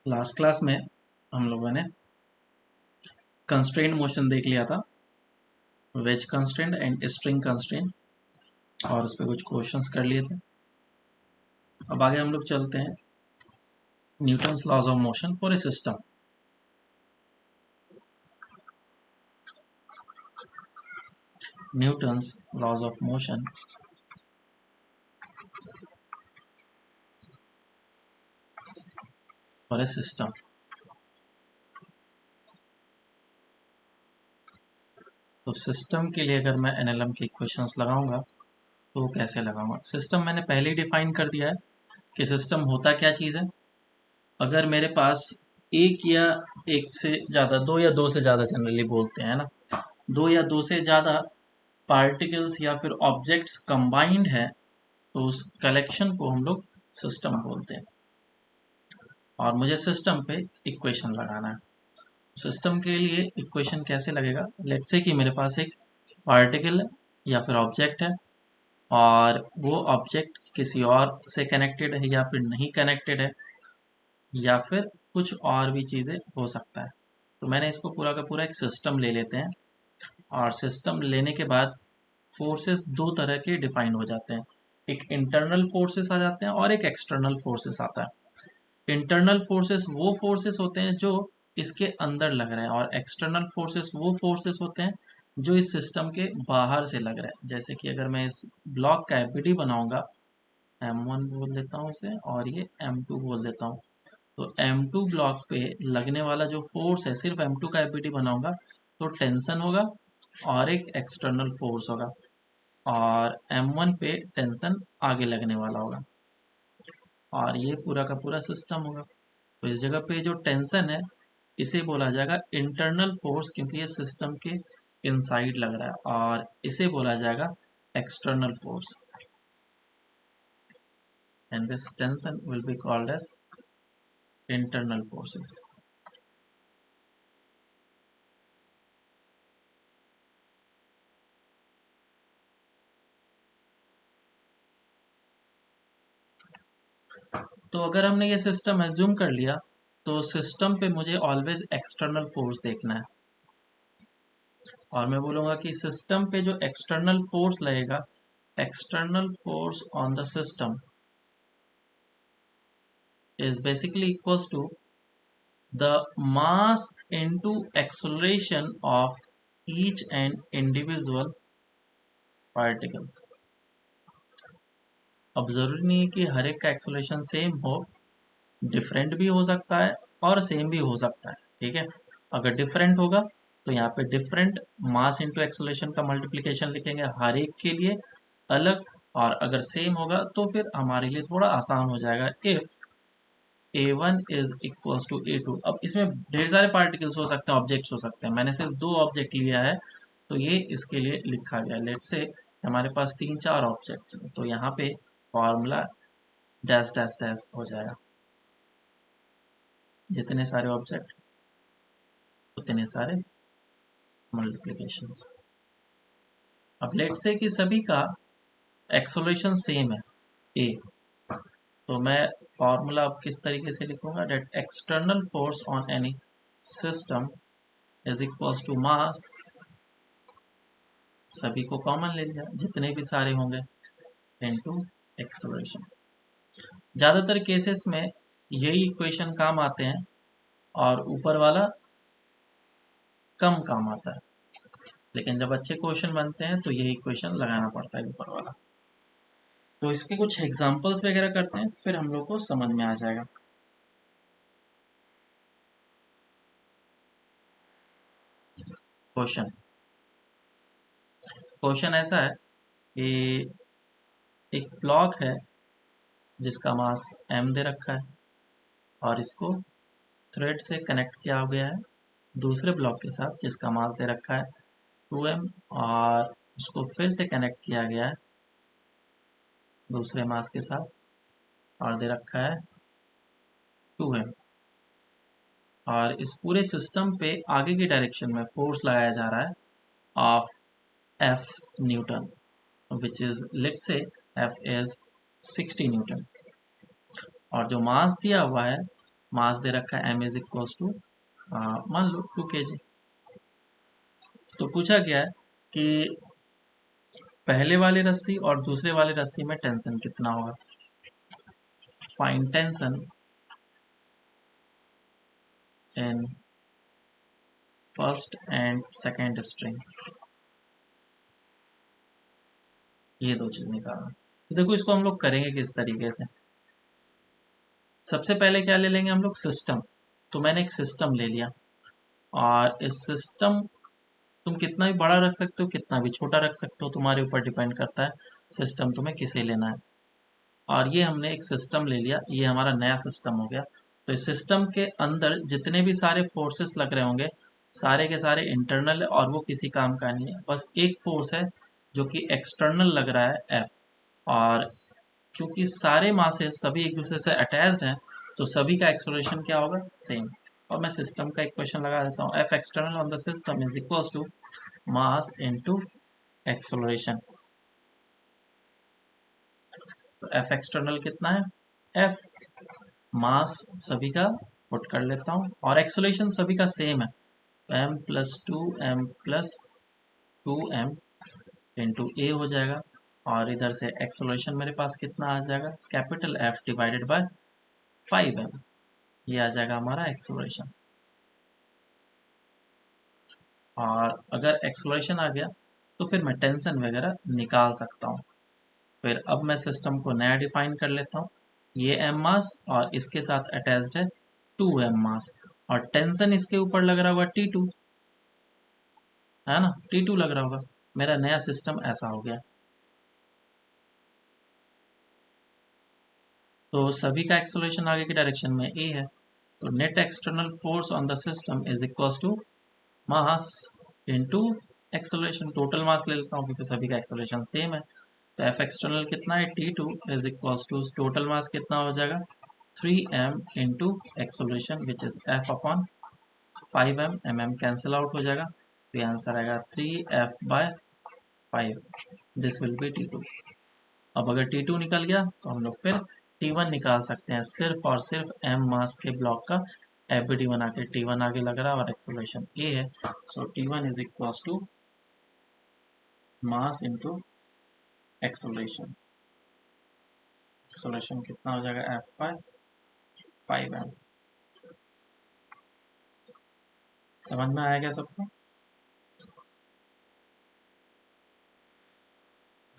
Last class में हम लोगों ने कंस्ट्रेंट मोशन देख लिया था, wedge constraint and string constraint, और उस पर कुछ क्वेश्चंस कर लिए थे। अब आगे हम लोग चलते हैं Newton's laws of motion for a system. Newton's laws of motion for a system. तो सिस्टम के लिए अगर मैं एनएलएम के इक्वेशंस लगाऊंगा तो वो कैसे लगाऊंगा? सिस्टम मैंने पहले ही डिफाइन कर दिया है कि सिस्टम होता क्या चीज़ है। अगर मेरे पास एक या एक से ज़्यादा, दो या दो से ज़्यादा, जनरली बोलते हैं ना, दो या दो से ज़्यादा पार्टिकल्स या फिर ऑब्जेक्ट्स कंबाइंड है तो उस कलेक्शन को हम लोग सिस्टम बोलते हैं। और मुझे सिस्टम पे इक्वेशन लगाना है। सिस्टम के लिए इक्वेशन कैसे लगेगा? लेट्स से कि मेरे पास एक पार्टिकल या फिर ऑब्जेक्ट है और वो ऑब्जेक्ट किसी और से कनेक्टेड है या फिर नहीं कनेक्टेड है, या फिर कुछ और भी चीज़ें हो सकता है। तो मैंने इसको पूरा का पूरा एक सिस्टम ले लेते हैं, और सिस्टम लेने के बाद फोर्सेस दो तरह के डिफाइन हो जाते हैं। एक इंटरनल फोर्सेस आ जाते हैं और एक एक्सटर्नल फोर्सेस आता है। इंटरनल फोर्सेस वो फोर्सेस होते हैं जो इसके अंदर लग रहे हैं, और एक्सटर्नल फोर्सेस वो फोर्सेस होते हैं जो इस सिस्टम के बाहर से लग रहे हैं। जैसे कि अगर मैं इस ब्लॉक का एपीडी बनाऊंगा, M1 बोल देता हूँ इसे, और ये M2 बोल देता हूँ। तो M2 ब्लॉक पे लगने वाला जो फोर्स है, सिर्फ M2 का एपीडी बनाऊंगा तो टेंशन होगा और एक एक्सटर्नल फोर्स होगा, और M1 पे टेंशन आगे लगने वाला होगा, और ये पूरा का पूरा सिस्टम होगा। तो इस जगह पे जो टेंशन है इसे बोला जाएगा इंटरनल फोर्स, क्योंकि ये सिस्टम के इनसाइड लग रहा है, और इसे बोला जाएगा external force, and this tension will be called as internal forces. तो अगर हमने ये सिस्टम एज्यूम कर लिया तो सिस्टम पे मुझे ऑलवेज एक्सटर्नल फोर्स देखना है, और मैं बोलूँगा कि सिस्टम पे जो एक्सटर्नल फोर्स लगेगा, external force on the system is basically equals to the mass into acceleration of each and individual particles। अब ज़रूरी नहीं है कि हर एक का एक्सेलरेशन सेम हो, डिफरेंट भी हो सकता है और सेम भी हो सकता है। ठीक है, अगर डिफरेंट होगा तो यहाँ पे डिफरेंट मास इंटू एक्सेलरेशन का मल्टीप्लिकेशन लिखेंगे हर एक के लिए अलग, और अगर सेम होगा तो फिर हमारे लिए थोड़ा आसान हो जाएगा। If A1 is equals to A2। अब इसमें ढेर सारे पार्टिकल्स हो सकते हैं, ऑब्जेक्ट्स हो सकते हैं, मैंने सिर्फ दो ऑब्जेक्ट लिया है तो ये इसके लिए लिखा गया। लेट से हमारे पास तीन चार ऑब्जेक्ट्स हैं, तो यहाँ पे फॉर्मूला डैश डैश डैश हो जाएगा, जितने सारे ऑब्जेक्ट उतने सारे मल्टीप्लिकेशंस। अब लेट से कि सभी का एक्सेलरेशन सेम है ए, तो मैं फॉर्मूला अब किस तरीके से लिखूंगा, that external force on any system is equals to mass, सभी को कॉमन ले लिया जितने भी सारे होंगे, इनटू एक्सेलरेशन। ज़्यादातर केसेस में यही इक्वेशन काम आते हैं और ऊपर वाला कम काम आता है, लेकिन जब अच्छे क्वेश्चन बनते हैं तो यही इक्वेशन लगाना पड़ता है ऊपर वाला। तो इसके कुछ एग्जांपल्स वगैरह करते हैं, फिर हम लोग को समझ में आ जाएगा। क्वेश्चन क्वेश्चन ऐसा है कि एक ब्लॉक है जिसका मास m दे रखा है, और इसको थ्रेड से कनेक्ट किया गया है दूसरे ब्लॉक के साथ जिसका मास दे रखा है 2m, और उसको फिर से कनेक्ट किया गया है दूसरे मास के साथ और दे रखा है 2m। और इस पूरे सिस्टम पे आगे की डायरेक्शन में फोर्स लगाया जा रहा है of F Newton, which is let's say F is 60 Newton, और जो मास दिया हुआ है मास दे रखा है m इज इक्वल्स टू मान लो 2 kg। तो पूछा गया है कि पहले वाली रस्सी और दूसरे वाली रस्सी में टेंशन कितना होगा। Find tension in first and second string, ये दो चीज निकालना। तो देखो इसको हम लोग करेंगे किस तरीके से। सबसे पहले क्या ले लेंगे हम लोग, सिस्टम। तो मैंने एक सिस्टम ले लिया और इस सिस्टम तुम कितना भी बड़ा रख सकते हो कितना भी छोटा रख सकते हो, तुम्हारे ऊपर डिपेंड करता है सिस्टम तुम्हें किसे लेना है। और ये हमने एक सिस्टम ले लिया, ये हमारा नया सिस्टम हो गया। तो इस सिस्टम के अंदर जितने भी सारे फोर्सेस लग रहे होंगे सारे के सारे इंटरनल है और वो किसी काम का नहीं है। बस एक फोर्स है जो कि एक्सटर्नल लग रहा है एफ। और क्योंकि सारे मासेस सभी एक दूसरे से अटैच्ड हैं तो सभी का एक्सेलरेशन क्या होगा, सेम। और मैं सिस्टम का इक्वेशन लगा देता हूँ, F external on the system is equals to mass into acceleration. तो एफ एक्सटर्नल कितना है, एफ मास सभी का पुट कर लेता हूँ और एक्सेलरेशन सभी का सेम है, M plus two M plus two M into A हो जाएगा। और इधर से एक्सेलरेशन मेरे पास कितना आ जाएगा, capital F divided by 5m, ये आ जाएगा हमारा एक्सेलरेशन। और अगर एक्सेलरेशन आ गया तो फिर मैं टेंशन वगैरह निकाल सकता हूँ। फिर अब मैं सिस्टम को नया डिफाइन कर लेता हूँ, ये m मास और इसके साथ अटैच्ड है 2m मास और टेंशन इसके ऊपर लग रहा होगा T2, है ना, T2 लग रहा होगा। मेरा नया सिस्टम ऐसा हो गया। तो सभी का एक्सेलरेशन आगे की डायरेक्शन में ए है। तो net external force on the system is equals to mass into acceleration. Total mass ले लेता हूँ क्योंकि सभी का एक्सेलरेशन सेम है। तो एफ एक्सटर्नल कितना है, T2 is equals to total mass कितना हो जाएगा 3m into acceleration which is f upon 5m, mm cancel out हो जाएगा। तो आंसर आएगा 3f bye 5, this will B T2। अब अगर T2 निकल गया तो हम लोग फिर T1 निकाल सकते हैं, सिर्फ और सिर्फ m मास के ब्लॉक का एबिडी बना के। T1 आगे लग रहा है और एक्सेलरेशन a है। So T1 is equals to mass into acceleration. Acceleration कितना हो जाएगा, f बाय 5m। समझ में आया क्या सबको?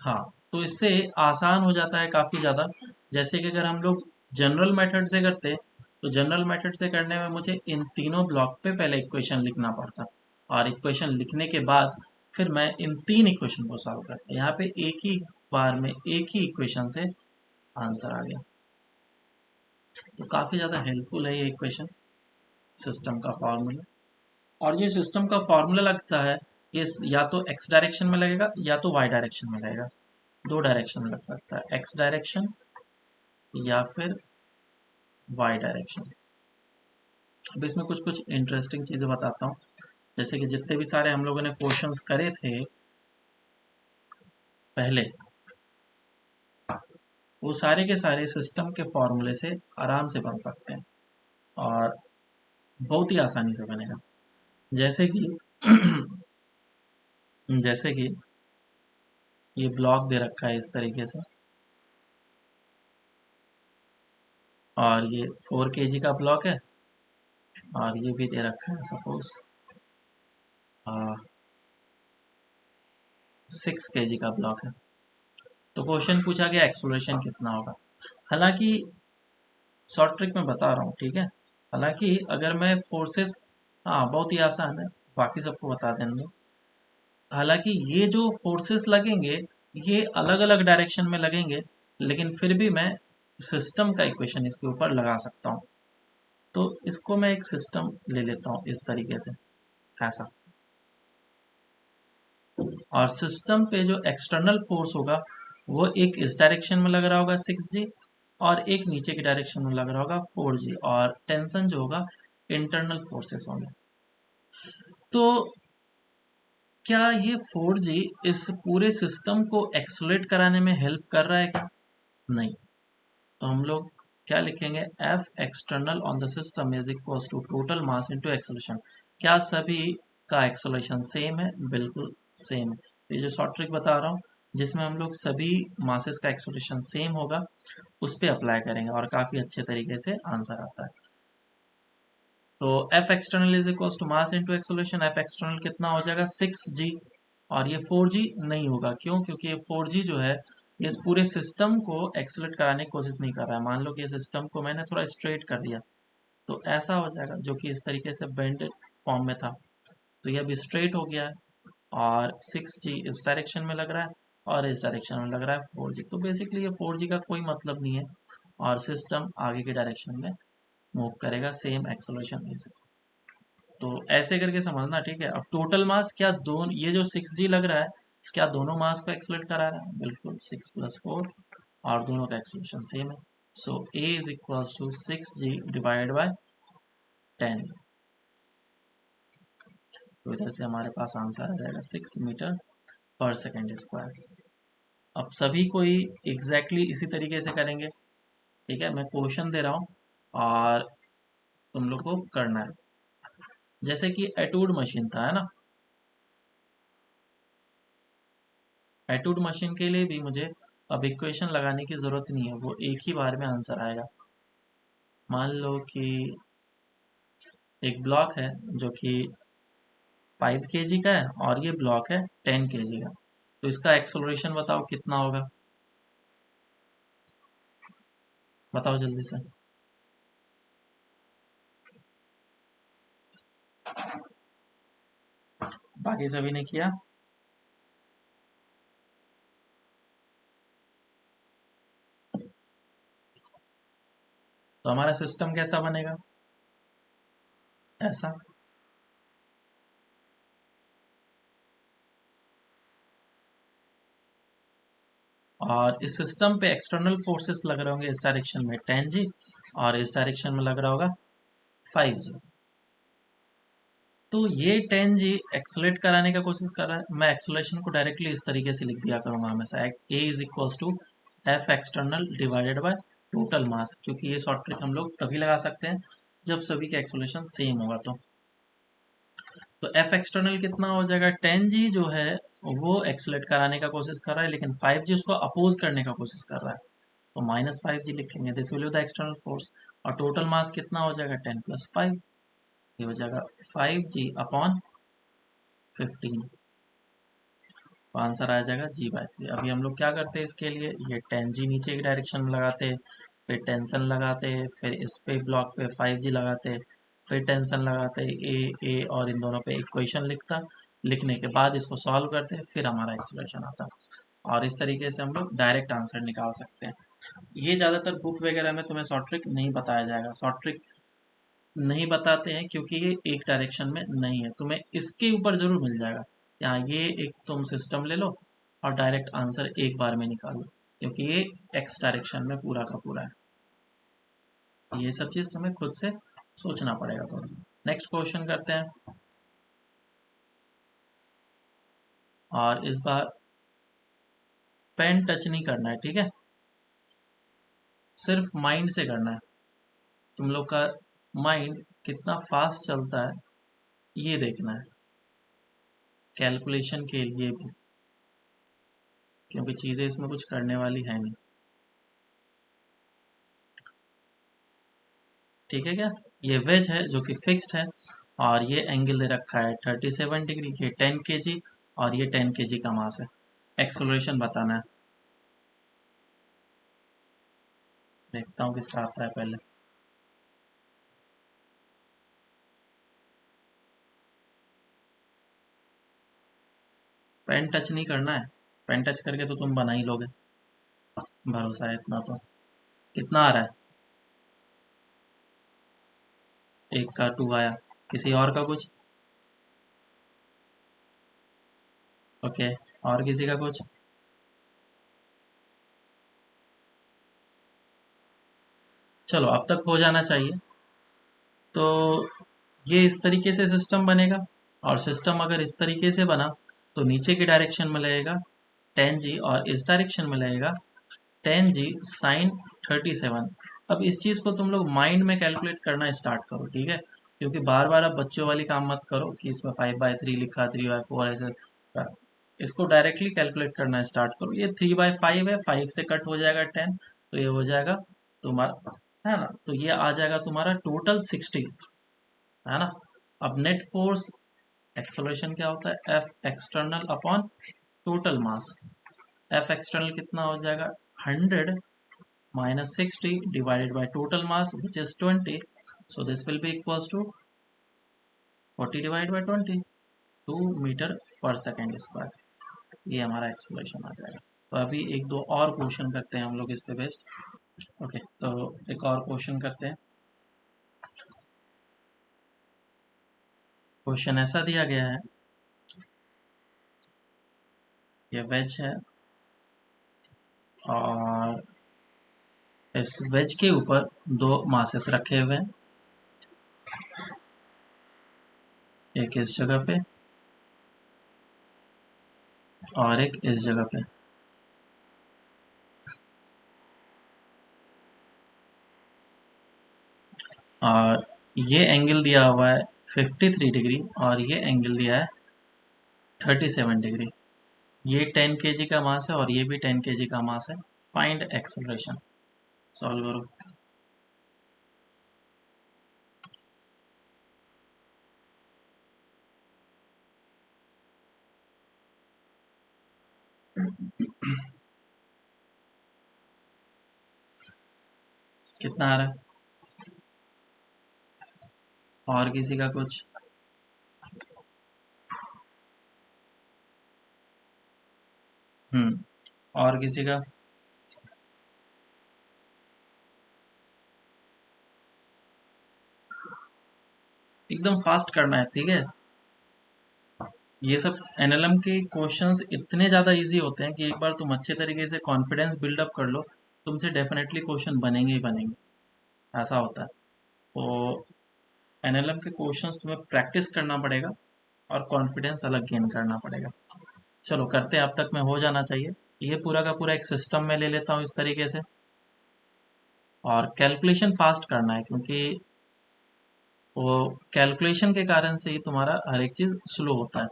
हाँ, तो इससे आसान हो जाता है काफ़ी ज़्यादा। जैसे कि अगर हम लोग जनरल मेथड से करते तो जनरल मेथड से करने में मुझे इन तीनों ब्लॉक पे पहले इक्वेशन लिखना पड़ता और इक्वेशन लिखने के बाद फिर मैं इन तीन इक्वेशन को सॉल्व करता। यहाँ पे एक ही बार में एक ही इक्वेशन से आंसर आ गया। तो काफ़ी ज़्यादा हेल्पफुल है ये इक्वेशन, सिस्टम का फॉर्मूला। और ये सिस्टम का फॉर्मूला लगता है ये या तो एक्स डायरेक्शन में लगेगा या तो वाई डायरेक्शन में लगेगा। दो डायरेक्शन में लग सकता है, एक्स डायरेक्शन या फिर वाई डायरेक्शन। अब इसमें कुछ कुछ इंटरेस्टिंग चीज़ें बताता हूँ। जैसे कि जितने भी सारे हम लोगों ने क्वेश्चंस करे थे पहले, वो सारे के सारे सिस्टम के फॉर्मूले से आराम से बन सकते हैं और बहुत ही आसानी से बनेगा। जैसे कि जैसे कि ये ब्लॉक दे रखा है इस तरीके से और ये 4 kg का ब्लॉक है और ये भी दे रखा है सपोज 6 kg का ब्लॉक है। तो क्वेश्चन पूछा गया एक्सेलरेशन कितना होगा। हालांकि शॉर्ट ट्रिक में बता रहा हूँ, ठीक है। हालांकि अगर मैं फोर्सेस, हाँ बहुत ही आसान है, बाकी सबको बता देने दो। हालांकि ये जो फोर्सेस लगेंगे ये अलग अलग डायरेक्शन में लगेंगे, लेकिन फिर भी मैं सिस्टम का इक्वेशन इसके ऊपर लगा सकता हूँ। तो इसको मैं एक सिस्टम ले लेता हूँ इस तरीके से, ऐसा। और सिस्टम पे जो एक्सटर्नल फोर्स होगा वो एक इस डायरेक्शन में लग रहा होगा 6G और एक नीचे की डायरेक्शन में लग रहा होगा 4G। और टेंशन जो होगा इंटरनल फोर्सेस होंगे। तो क्या ये 4G इस पूरे सिस्टम को एक्सलेट कराने में हेल्प कर रहा है क्या? नहीं। तो हम लोग क्या लिखेंगे, F external on the system is equal to total mass into acceleration. क्या सभी का एक्सेलरेशन सेम है? बिल्कुल सेम है। ये जो शॉर्ट ट्रिक बता रहा हूँ जिसमें हम लोग सभी मासेस का एक्सेलरेशन सेम होगा उस पर अप्लाई करेंगे और काफ़ी अच्छे तरीके से आंसर आता है। तो F external is equal to mass into acceleration. F external कितना हो जाएगा, 6g। और ये 4g नहीं होगा, क्यों? क्योंकि ये 4g जो है ये इस पूरे सिस्टम को एक्सेलरेट कराने की कोशिश नहीं कर रहा है। मान लो कि इस सिस्टम को मैंने थोड़ा स्ट्रेट कर दिया तो ऐसा हो जाएगा, जो कि इस तरीके से बेंड फॉर्म में था तो ये अभी स्ट्रेट हो गया है। और 6g इस डायरेक्शन में लग रहा है और इस डायरेक्शन में लग रहा है 4g। तो बेसिकली ये 4g का कोई मतलब नहीं है और सिस्टम आगे के डायरेक्शन में मूव करेगा सेम एक्सेलरेशन से। तो ऐसे करके समझना, ठीक है। अब टोटल मास, क्या दोनों ये जो 6g लग रहा है क्या दोनों मास को एक्सेलरेट करा रहा है? बिल्कुल, 6 + 4 और दोनों का एक्सेलरेशन सेम है। So a is equal to 6g divide by 10। तो इधर से हमारे पास आंसर आ जाएगा 6 मीटर पर सेकेंड स्क्वायर। अब सभी कोई एग्जैक्टली इसी तरीके से करेंगे, ठीक है। मैं क्वेश्चन दे रहा हूँ और तुम लोग को करना है। जैसे कि एटूड मशीन था, है ना। एटूड मशीन के लिए भी मुझे अब इक्वेशन लगाने की ज़रूरत नहीं है, वो एक ही बार में आंसर आएगा। मान लो कि एक ब्लॉक है जो कि 5 kg का है और ये ब्लॉक है 10 kg का। तो इसका एक्सेलरेशन बताओ कितना होगा, बताओ जल्दी से। बाकी सभी ने किया? तो हमारा सिस्टम कैसा बनेगा, ऐसा। और इस सिस्टम पे एक्सटर्नल फोर्सेस लग रहे होंगे इस डायरेक्शन में 10g और इस डायरेक्शन में लग रहा होगा 5g। तो ये 10g एक्सलेट कराने का कोशिश कर रहा है। मैं एक्सलेशन को डायरेक्टली इस तरीके से लिख दिया करूंगा हमेशा, a is equal to F external divided by total mass, क्योंकि ये शॉर्ट ट्रिक हम लोग तभी लगा सकते हैं जब सभी का एक्सलेशन सेम होगा। तो एफ एक्सटर्नल कितना हो जाएगा, 10g जो है वो एक्सलेट कराने का कोशिश कर रहा है लेकिन 5g उसको अपोज करने का कोशिश कर रहा है। तो -5g लिखेंगे, this will be the external force. और टोटल मास कितना हो जाएगा, 10 + 5, ये हो जाएगा 5g अपॉन 15। तो आंसर आ जाएगा g/3। अभी हम लोग क्या करते हैं इसके लिए, ये 10g नीचे की डायरेक्शन में लगाते हैं, फिर टेंशन लगाते हैं, फिर इस पे ब्लॉक पे 5g लगाते हैं, फिर टेंशन लगाते हैं ए और इन दोनों पे इक्वेशन लिखने के बाद इसको सॉल्व करते हैं, फिर हमारा एक्सप्रेशन आता है। और इस तरीके से हम लोग डायरेक्ट आंसर निकाल सकते हैं। ये ज़्यादातर बुक वगैरह में तुम्हें शॉर्ट ट्रिक नहीं बताया जाएगा। शॉर्ट ट्रिक नहीं बताते हैं क्योंकि ये एक डायरेक्शन में नहीं है, तुम्हें इसके ऊपर जरूर मिल जाएगा। यहाँ ये एक तुम सिस्टम ले लो और डायरेक्ट आंसर एक बार में निकालो, क्योंकि ये एक्स डायरेक्शन में पूरा का पूरा है। ये सब चीज़ तुम्हें खुद से सोचना पड़ेगा। तो नेक्स्ट क्वेश्चन करते हैं और इस बार पेन टच नहीं करना है, ठीक है। सिर्फ माइंड से करना है। तुम लोग का माइंड कितना फास्ट चलता है ये देखना है, कैलकुलेशन के लिए भी, क्योंकि चीज़ें इसमें कुछ करने वाली है नहीं, ठीक है क्या। ये वेज है जो कि फिक्स्ड है और ये एंगल दे रखा है 37 डिग्री, ये 10 kg और ये 10 kg का मास है। एक्सेलरेशन बताना है, देखता हूँ किसका आता है पहले। पेन टच नहीं करना है, पेन टच करके तो तुम बना ही लोगे, भरोसा है इतना तो। कितना आ रहा है, एक का 2 आया, किसी और का कुछ, ओके, और किसी का कुछ। चलो अब तक हो जाना चाहिए। तो ये इस तरीके से सिस्टम बनेगा और सिस्टम अगर इस तरीके से बना तो नीचे की डायरेक्शन में लगेगा 10g और इस डायरेक्शन में लगेगा 10g sin 37। अब इस चीज़ को तुम लोग माइंड में कैलकुलेट करना स्टार्ट करो, ठीक है, क्योंकि बार बार अब बच्चों वाली काम मत करो कि इसमें 5/3 लिखा, 3/4 ऐसे। इसको डायरेक्टली कैलकुलेट करना स्टार्ट करो। ये 3/5 है, 5 से कट हो जाएगा 10, तो ये हो जाएगा तुम्हारा, है ना, तो ये आ जाएगा तुम्हारा टोटल 60, है ना। अब नेट फोर्स एक्सेलरेशन क्या होता है, F external upon total mass. F external कितना हो जाएगा, 100 minus 60 divided by total mass which is 20, so this will be equals to 40 divided by 20, 2 metre पर सेकेंड स्क्वायर। ये हमारा एक्सप्लेनेशन आ जाएगा। तो अभी एक दो और क्वेश्चन करते हैं हम लोग इस पे बेस्ड। ओके, तो एक और क्वेश्चन करते हैं। क्वेश्चन ऐसा दिया गया है, ये वेज है और इस वेज के ऊपर दो मासेस रखे हुए हैं, एक इस जगह पे और एक इस जगह पे। और ये एंगल दिया हुआ है 53 डिग्री और ये एंगल दिया है 37 डिग्री। ये 10 kg का मास है और ये भी 10 kg का मास है। Find acceleration. सॉल्व करो। कितना आ रहा है और किसी का कुछ? और किसी का? एकदम फास्ट करना है, ठीक है। ये सब एनएलएम के क्वेश्चंस इतने ज़्यादा इजी होते हैं कि एक बार तुम अच्छे तरीके से कॉन्फिडेंस बिल्डअप कर लो, तुमसे डेफिनेटली क्वेश्चन बनेंगे ही बनेंगे, ऐसा होता है। तो एनएलएम के क्वेश्चंस तुम्हें प्रैक्टिस करना पड़ेगा और कॉन्फिडेंस अलग गेन करना पड़ेगा। चलो करते हैं, अब तक में हो जाना चाहिए। ये पूरा का पूरा एक सिस्टम में ले लेता हूँ इस तरीके से, और कैलकुलेशन फास्ट करना है क्योंकि वो कैलकुलेशन के कारण से ही तुम्हारा हर एक चीज़ स्लो होता है।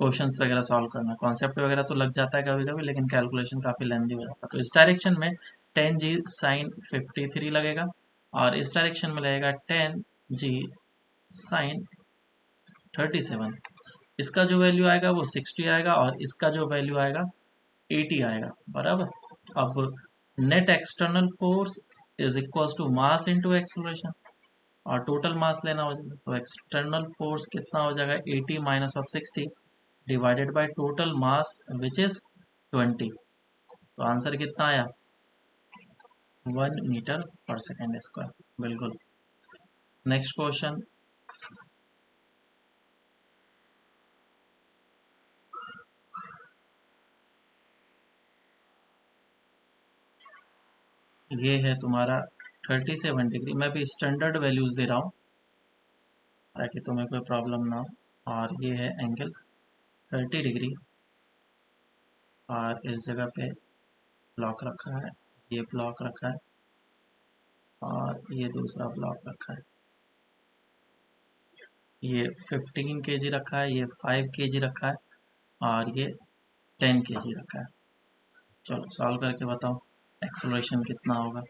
क्वेश्चंस वगैरह सॉल्व करना, कॉन्सेप्ट वगैरह तो लग जाता है कभी कभी, लेकिन कैलकुलेशन काफ़ी लेंदी हो जाता है। तो इस डायरेक्शन में 10G साइन 53 लगेगा और इस डायरेक्शन में लगेगा 10G साइन 37। इसका जो वैल्यू आएगा वो 60 आएगा और इसका जो वैल्यू आएगा 80 आएगा, बराबर। अब net external force is equals to mass into acceleration, और टोटल मास लेना हो जाएगा, तो एक्सटर्नल फोर्स कितना हो जाएगा, 80 minus of 60 divided by total mass which is 20। तो आंसर कितना आया, 1 मीटर पर सेकेंड स्क्वायर, बिल्कुल। Next question. ये है तुम्हारा 37 डिग्री, मैं भी स्टैंडर्ड वैल्यूज दे रहा हूँ ताकि तुम्हें कोई प्रॉब्लम ना हो। और ये है एंगल 30 डिग्री और इस जगह पे ब्लॉक रखा है, ये ब्लॉक रखा है और ये दूसरा ब्लॉक रखा है। ये 15 kg रखा है, ये 5 kg रखा है और ये 10 kg रखा है। चलो सॉल्व करके बताओ एक्सेलरेशन कितना होगा।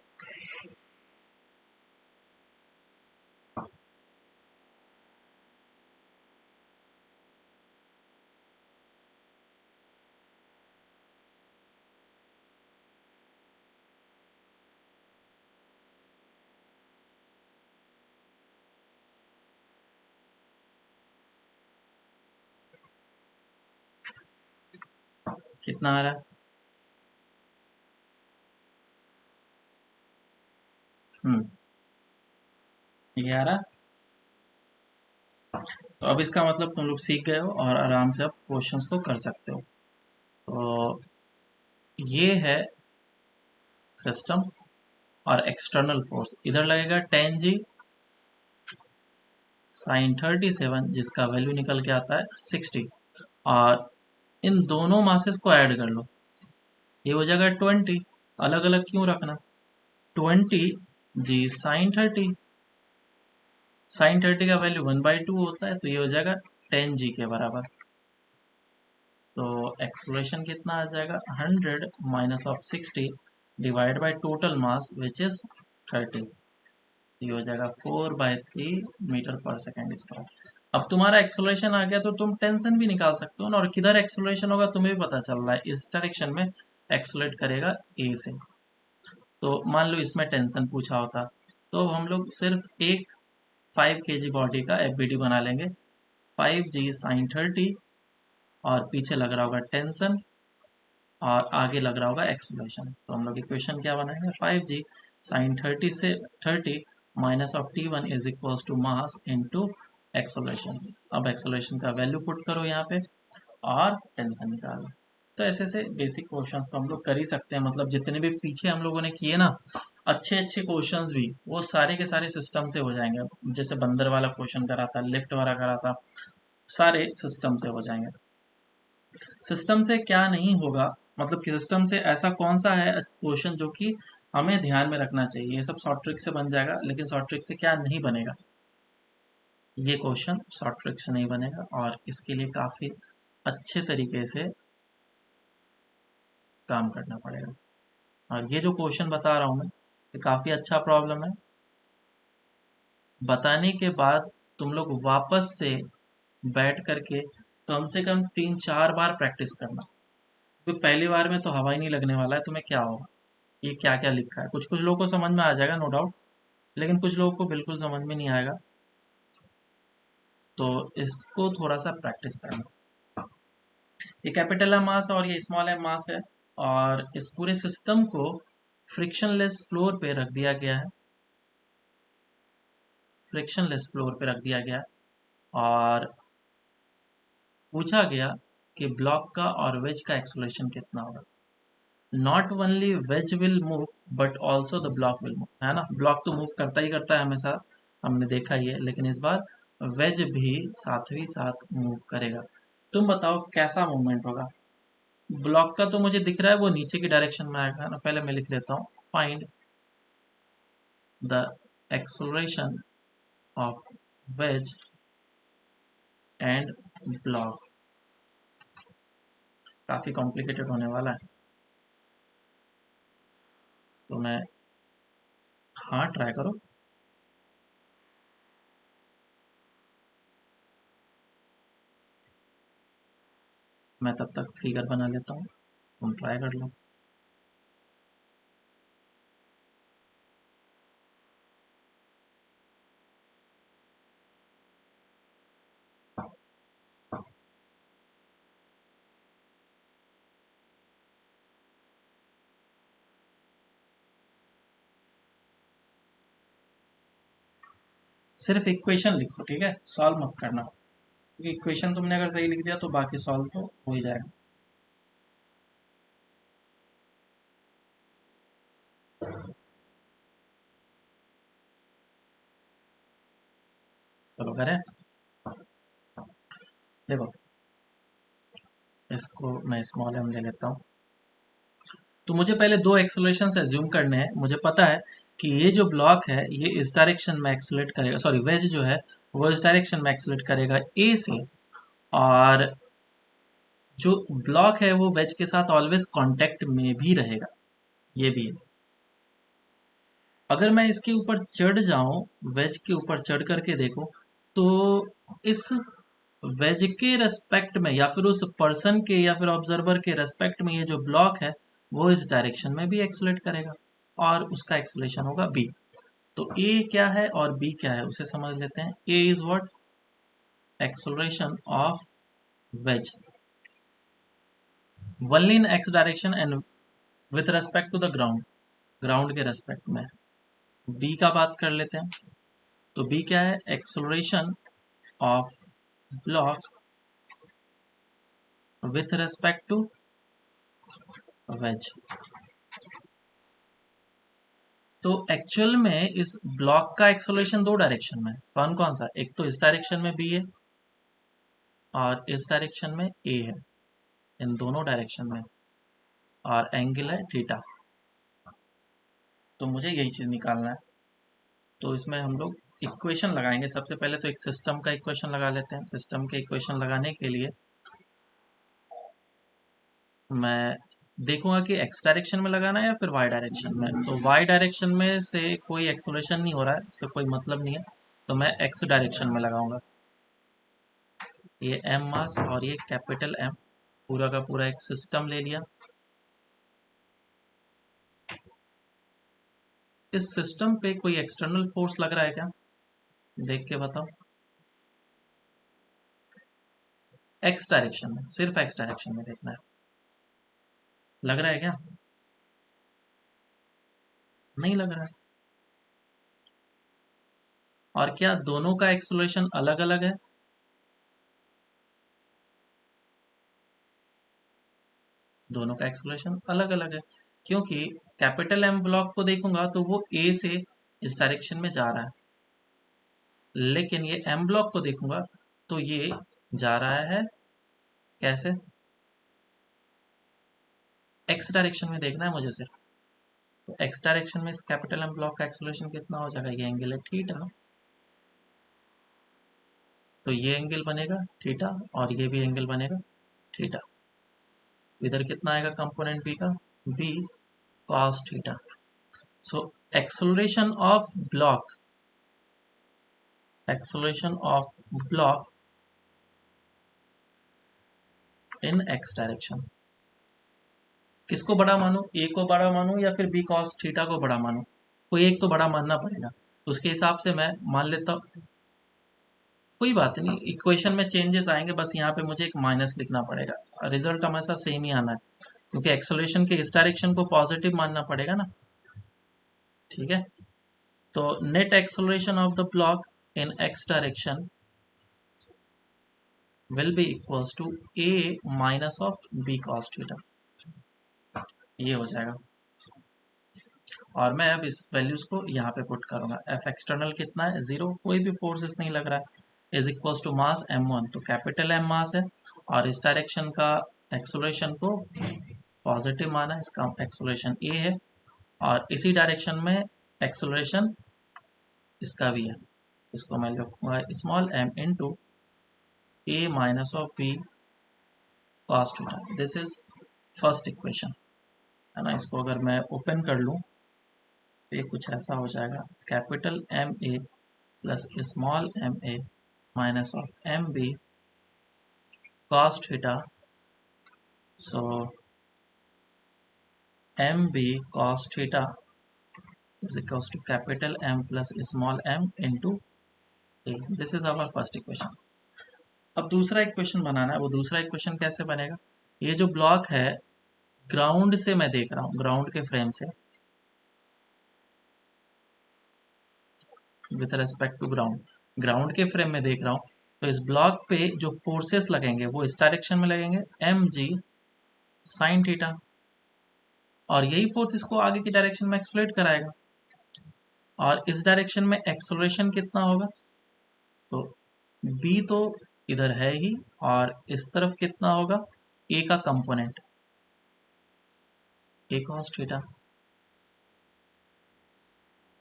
कितना आ रहा है? हम्म ये आ रहा है। तो अब इसका मतलब तुम लोग सीख गए हो और आराम से अब क्वेश्चंस को कर सकते हो। तो ये है सिस्टम और एक्सटर्नल फोर्स इधर लगेगा 10G साइन 37 जिसका वैल्यू निकल के आता है 60, और इन दोनों मासेस को ऐड कर लो, ये हो जाएगा 20। अलग अलग क्यों रखना, 20 जी साइन 30 का वैल्यू 1/2 होता है, तो ये हो जाएगा 10 g के बराबर। तो एक्सलेशन कितना आ जाएगा, 100 minus of 60 divide by total mass which is 30। ये हो जाएगा 4/3 मीटर पर सेकेंड स्क्वायर। अब तुम्हारा एक्सलेशन आ गया तो तुम टेंशन भी निकाल सकते हो ना, और किधर एक्सलेशन होगा तुम्हें भी पता चल रहा है, इस डायरेक्शन में एक्सलेट करेगा ए से। तो मान लो इसमें टेंशन पूछा होता, तो हम लोग सिर्फ एक 5 kg बॉडी का एफबीडी बना लेंगे, 5g sin 30, और पीछे लग रहा होगा टेंशन और आगे लग रहा होगा एक्सलेशन। तो हम लोग इक्वेशन क्या बनाएंगे, 5g sin 30 से 30 minus of t1 is equals to mass into acceleration. अब एक्सलेशन का वैल्यू पुट करो यहाँ पे और टेंशन निकालो। तो ऐसे ऐसे बेसिक क्वेश्चंस तो हम लोग कर ही सकते हैं, मतलब जितने भी पीछे हम लोगों ने किए ना अच्छे अच्छे क्वेश्चंस भी, वो सारे के सारे सिस्टम से हो जाएंगे। जैसे बंदर वाला क्वेश्चन करा था, लिफ्ट वाला करा था, सारे सिस्टम से हो जाएंगे। सिस्टम से क्या नहीं होगा, मतलब कि सिस्टम से ऐसा कौन सा है क्वेश्चन जो कि हमें ध्यान में रखना चाहिए, ये सब शॉर्ट ट्रिक से बन जाएगा। लेकिन शॉर्ट ट्रिक से क्या नहीं बनेगा, ये क्वेश्चन शॉर्ट ट्रिक से नहीं बनेगा, और इसके लिए काफ़ी अच्छे तरीके से काम करना पड़ेगा। और ये जो क्वेश्चन बता रहा हूँ मैं, ये काफ़ी अच्छा प्रॉब्लम है। बताने के बाद तुम लोग वापस से बैठ करके कम से कम 3-4 बार प्रैक्टिस करना, क्योंकि पहली बार में तो हवा ही नहीं लगने वाला है तुम्हें, क्या होगा ये क्या क्या लिखा है। कुछ कुछ लोगों को समझ में आ जाएगा नो डाउट, लेकिन कुछ लोगों को बिल्कुल समझ में नहीं आएगा। तो इसको थोड़ा सा प्रैक्टिस करना। ये कैपिटल एम मास है और ये स्मॉल एम मास है, और इस पूरे सिस्टम को फ्रिक्शनलेस फ्लोर पे रख दिया गया है, फ्रिक्शनलेस फ्लोर पे रख दिया गया, और पूछा गया कि ब्लॉक का और वेज का एक्सलेशन कितना होगा। Not only veg will move but also the block will move, है ना, ब्लॉक तो मूव करता ही करता है हमेशा, हमने देखा ही है, लेकिन इस बार वेज भी साथ ही साथ मूव करेगा। तुम बताओ कैसा मूवमेंट होगा। ब्लॉक का तो मुझे दिख रहा है वो नीचे की डायरेक्शन में आएगा ना, पहले मैं लिख लेता हूँ, find the acceleration of veg and block. काफी कॉम्प्लिकेटेड होने वाला है, तो मैं, हाँ ट्राई करो। मैं तब तक फिगर बना लेता हूँ, तुम ट्राई कर लो। सिर्फ इक्वेशन लिखो, ठीक है, सॉल्व मत करना, क्योंकि इक्वेशन तुमने अगर सही लिख दिया तो बाकी सॉल्व तो हो ही जाएगा। चलो करें, देखो इसको मैं स्मॉल एम ले लेता हूँ। तो मुझे पहले दो एक्सेलरेशन एज्यूम करने हैं। मुझे पता है कि ये जो ब्लॉक है ये इस डायरेक्शन में एक्सेलेट करेगा, सॉरी वेज जो है वो इस डायरेक्शन में एक्सेलेट करेगा ए से, और जो ब्लॉक है वो वेज के साथ ऑलवेज कांटेक्ट में भी रहेगा, ये भी है। अगर मैं इसके ऊपर चढ़ जाऊं, वेज के ऊपर चढ़ करके देखो, तो इस वेज के रेस्पेक्ट में या फिर उस पर्सन के या फिर ऑब्जर्वर के रेस्पेक्ट में ये जो ब्लॉक है वो इस डायरेक्शन में भी एक्सलेट करेगा, और उसका एक्सलेशन होगा बी। तो ए क्या है और बी क्या है उसे समझ लेते हैं। A is what, acceleration of wedge only in x direction and with respect to the ground, ground के रेस्पेक्ट में। बी का बात कर लेते हैं, तो बी क्या है, acceleration of block with respect to wedge. तो एक्चुअल में इस ब्लॉक का एक्सलेशन दो डायरेक्शन में है, कौन कौन सा, एक तो इस डायरेक्शन में बी है और इस डायरेक्शन में ए है, इन दोनों डायरेक्शन में, और एंगल है थीटा। तो मुझे यही चीज निकालना है। तो इसमें हम लोग इक्वेशन लगाएंगे। सबसे पहले तो एक सिस्टम का इक्वेशन लगा लेते हैं। सिस्टम के इक्वेशन लगाने के लिए मैं देखूंगा कि एक्स डायरेक्शन में लगाना है या फिर वाई डायरेक्शन में। तो वाई डायरेक्शन में से कोई एक्सोलेशन नहीं हो रहा है, इससे कोई मतलब नहीं है, तो मैं एक्स डायरेक्शन में लगाऊंगा। ये एम मास और ये कैपिटल एम, पूरा का पूरा एक सिस्टम ले लिया। इस सिस्टम पे कोई एक्सटर्नल फोर्स लग रहा है क्या, देख के बताओ। एक्स डायरेक्शन में, सिर्फ एक्स डायरेक्शन में देखना है, लग रहा है क्या? नहीं लग रहा है। और क्या दोनों का एक्सलेशन अलग अलग है? दोनों का एक्सलेशन अलग अलग है, क्योंकि कैपिटल एम ब्लॉक को देखूंगा तो वो ए से इस डायरेक्शन में जा रहा है, लेकिन ये एम ब्लॉक को देखूंगा तो ये जा रहा है कैसे, एक्स डायरेक्शन में देखना है मुझे सिर्फ। तो एक्स डायरेक्शन में इस कैपिटल एम ब्लॉक का एक्सलेशन कितना हो जाएगा, ये एंगल है थीटा, तो ये एंगल बनेगा थीटा और ये भी एंगल बनेगा थीटा। इधर कितना आएगा कंपोनेंट बी का, B cos theta. So acceleration of block, acceleration of block in x direction, किसको बड़ा मानूं, ए को बड़ा मानूं या फिर बी cos थीटा को बड़ा मानूं? कोई एक तो बड़ा मानना पड़ेगा, तो उसके हिसाब से मैं मान लेता हूँ। कोई बात नहीं, इक्वेशन में चेंजेस आएंगे, बस यहाँ पे मुझे एक माइनस लिखना पड़ेगा, रिजल्ट हमेशा सेम ही आना है, क्योंकि एक्सेलरेशन के इस डायरेक्शन को पॉजिटिव मानना पड़ेगा ना। ठीक है, तो net acceleration of the block in x direction will be equals to a minus of b cos theta, ये हो जाएगा। और मैं अब इस वैल्यूज को यहाँ पे पुट करूंगा। एफ एक्सटर्नल कितना है, जीरो, कोई भी फोर्सेस नहीं लग रहा है, is equals to mass m1, तो कैपिटल एम मास है, और इस डायरेक्शन का एक्सेलरेशन को पॉजिटिव माना है, इसका एक्सेलरेशन ए है, और इसी डायरेक्शन में एक्सेलरेशन इसका भी है, इसको मैं लिखूंगा small m into a minus of B cos theta. This is first equation, है ना। इसको अगर मैं ओपन कर लूँ तो ये कुछ ऐसा हो जाएगा, capital M A plus small M A minus of M B cos theta. So M B cos theta is equals to capital M plus small m into a. This is our first equation. अब दूसरा equation बनाना है। वो दूसरा equation कैसे बनेगा, ये जो block है ग्राउंड से मैं देख रहा हूँ, ग्राउंड के फ्रेम से, with respect to ground, ground के फ्रेम में देख रहा हूँ, तो इस ब्लॉक पे जो फोर्सेस लगेंगे वो इस डायरेक्शन में लगेंगे, एम जी साइन थीटा, और यही फोर्स इसको आगे की डायरेक्शन में एक्सलेट कराएगा। और इस डायरेक्शन में एक्सलेशन कितना होगा, तो बी तो इधर है ही, और इस तरफ कितना होगा, ए का कंपोनेंट, ए cos थीटा।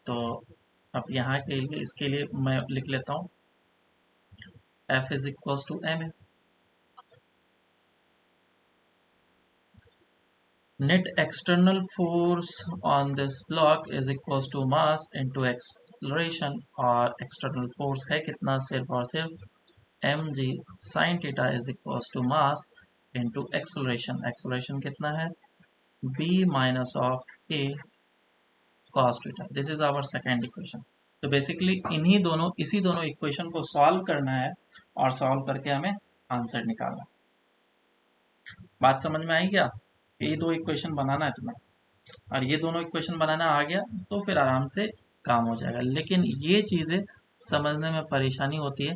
तो अब यहाँ के लिए, इसके लिए मैं लिख लेता हूँ F is equals to M A. Net external force on this block is equals to mass into acceleration, और एक्सटर्नल फोर्स है कितना, सिर्फ और सिर्फ M G sine theta is equals to mass into acceleration. Acceleration कितना है, b minus of a cos theta. This is our second equation. तो basically इन्हीं दोनों, इसी दोनों इक्वेशन को सॉल्व करना है, और सॉल्व करके हमें आंसर निकालना। बात समझ में आई क्या, ये दो इक्वेशन बनाना है तुम्हें, और ये दोनों इक्वेशन बनाना आ गया तो फिर आराम से काम हो जाएगा। लेकिन ये चीज़ें समझने में परेशानी होती है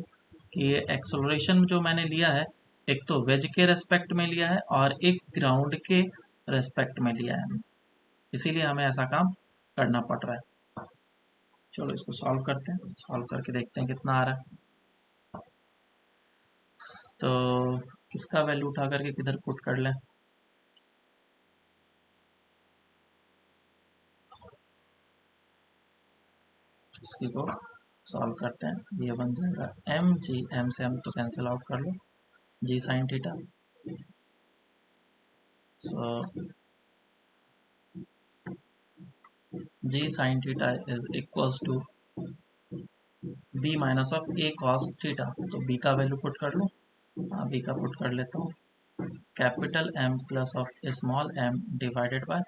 कि ये एक्सेलरेशन जो मैंने लिया है, एक तो वेज के रेस्पेक्ट में लिया है और एक ग्राउंड के रेस्पेक्ट में लिया है, इसीलिए हमें ऐसा काम करना पड़ रहा है। चलो इसको सॉल्व करते हैं, सॉल्व करके देखते हैं कितना आ रहा है। तो किसका वैल्यू उठा करके किधर पुट कर लें, इसकी को सॉल्व करते हैं। ये बन जाएगा एम जी, एम से एम तो कैंसिल आउट कर लो, G sine theta. So G sine theta is equals to B minus of A cos theta. तो बी का वैल्यू पुट कर लो, हाँ बी का पुट कर लेता हूँ, capital M plus of small M divided by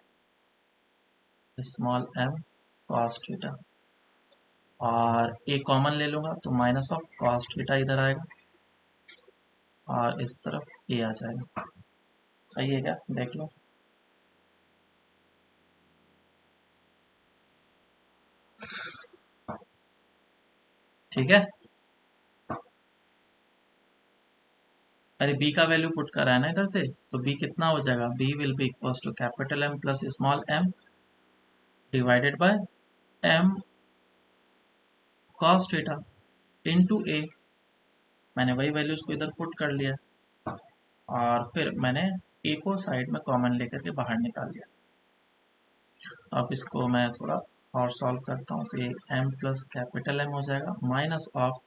small M cos theta. और ए कॉमन ले लूँगा तो माइनस ऑफ कॉस थीटा इधर आएगा और इस तरफ ए आ जाएगा। सही है क्या, देख लो। ठीक है, अरे बी का वैल्यू पुट करा है ना इधर से, तो बी कितना हो जाएगा, B will be equals to capital M plus small M divided by M cos theta into A. मैंने वही वैल्यूज को इधर पुट कर लिया और फिर मैंने ए को साइड में कॉमन लेकर के बाहर निकाल लिया। अब इसको मैं थोड़ा और सॉल्व करता हूँ, तो ये एम प्लस कैपिटल एम हो जाएगा minus of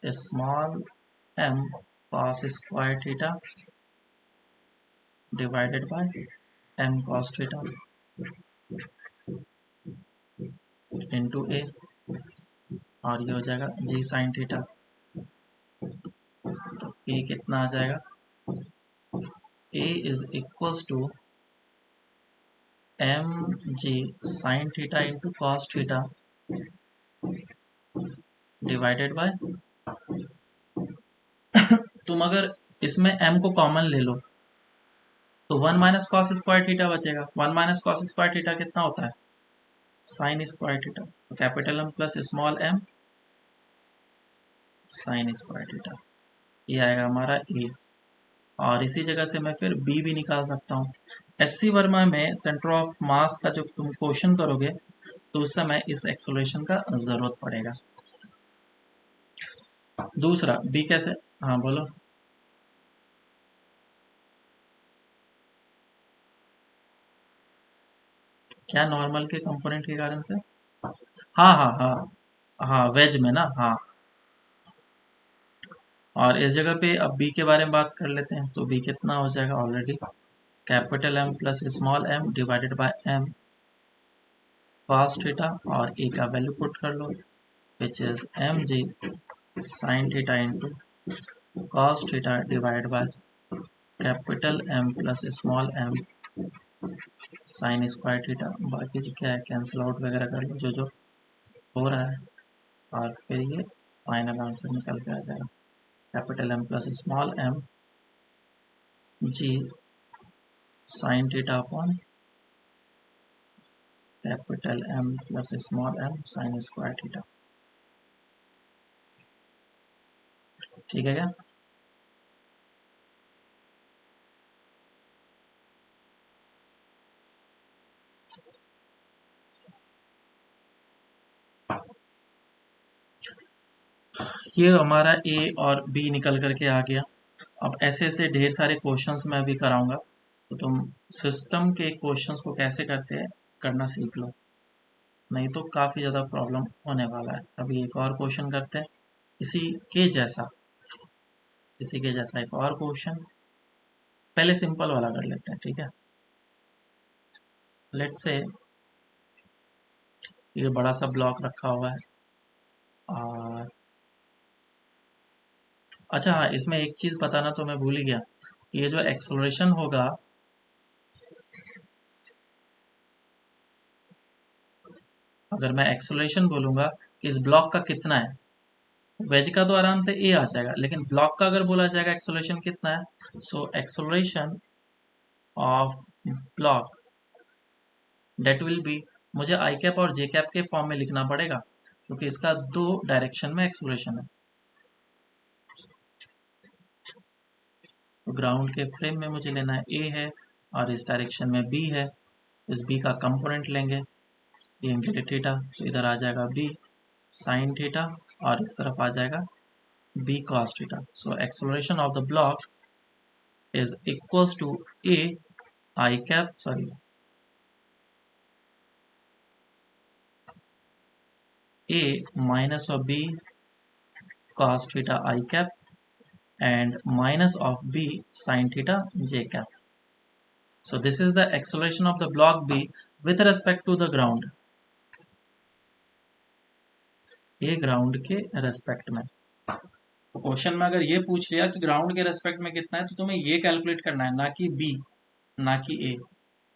small M cos square theta divided by M cos theta into A, और ये हो जाएगा जी साइन थीटा। तो ए कितना आ जाएगा, A is equals to M G sine theta into cos theta divided by, तुम अगर इसमें m को कॉमन ले लो तो 1 माइनस कॉस स्क्वायर थीटा बचेगा। 1 माइनस कॉस स्क्वायर थीटा कितना होता है, साइन स्क्वायर थीटा। तो capital M plus small M sine square theta, ये आएगा हमारा ए। और इसी जगह से मैं फिर बी भी निकाल सकता हूँ। एससी वर्मा में सेंटर ऑफ मास का जब तुम क्वेश्चन करोगे तो उस समय इस एक्सोलेशन का जरूरत पड़ेगा। दूसरा बी कैसे, हाँ बोलो। क्या नॉर्मल के कंपोनेंट के कारण से, हाँ हाँ हाँ हाँ वेज में ना, हाँ। और इस जगह पे अब बी के बारे में बात कर लेते हैं, तो बी कितना हो जाएगा, already capital M plus small M divided by M cos theta, और ए का वैल्यू पुट कर लो which is M G sine theta into cos theta divide by capital M plus small M sine square theta. बाकी जो क्या है cancel out वगैरह कर लो जो जो हो रहा है, और फिर ये फाइनल आंसर निकल के आ जाएगा capital M plus small M G sine theta upon capital M plus small M sine square theta. ठीक है क्या, ये हमारा ए और बी निकल करके आ गया। अब ऐसे ऐसे ढेर सारे क्वेश्चंस मैं अभी कराऊंगा, तो तुम सिस्टम के क्वेश्चंस को कैसे करते हैं करना सीख लो, नहीं तो काफ़ी ज़्यादा प्रॉब्लम होने वाला है। अभी एक और क्वेश्चन करते हैं इसी के जैसा, इसी के जैसा एक और क्वेश्चन। पहले सिंपल वाला कर लेते हैं, ठीक है। लेट्स से ये बड़ा सा ब्लॉक रखा हुआ है, और अच्छा हाँ, इसमें एक चीज़ बताना तो मैं भूल ही गया, ये जो एक्सलरेशन होगा, अगर मैं एक्सलरेशन बोलूँगा इस ब्लॉक का कितना है, वेज का तो आराम से ए आ जाएगा, लेकिन ब्लॉक का अगर बोला जाएगा एक्सलरेशन कितना है, so acceleration of block that will be, मुझे आई कैप और जे कैप के फॉर्म में लिखना पड़ेगा क्योंकि इसका दो डायरेक्शन में एक्सलरेशन है। तो ग्राउंड के फ्रेम में मुझे लेना है ए है और इस डायरेक्शन में बी है, इस बी का कंपोनेंट लेंगे बी इंटू थीटा, तो इधर आ जाएगा बी साइन थीटा और इस तरफ आ जाएगा B cos theta. So acceleration of the block is equals to A I cap sorry a minus of b cos theta I cap and minus of b sin theta j cap. So this is the acceleration of the block B with respect to the ground, ये ground के respect में। तो question में अगर ये पूछ लिया कि ग्राउंड के रेस्पेक्ट में कितना है, तो तुम्हें ये कैलकुलेट करना है, ना कि बी, ना कि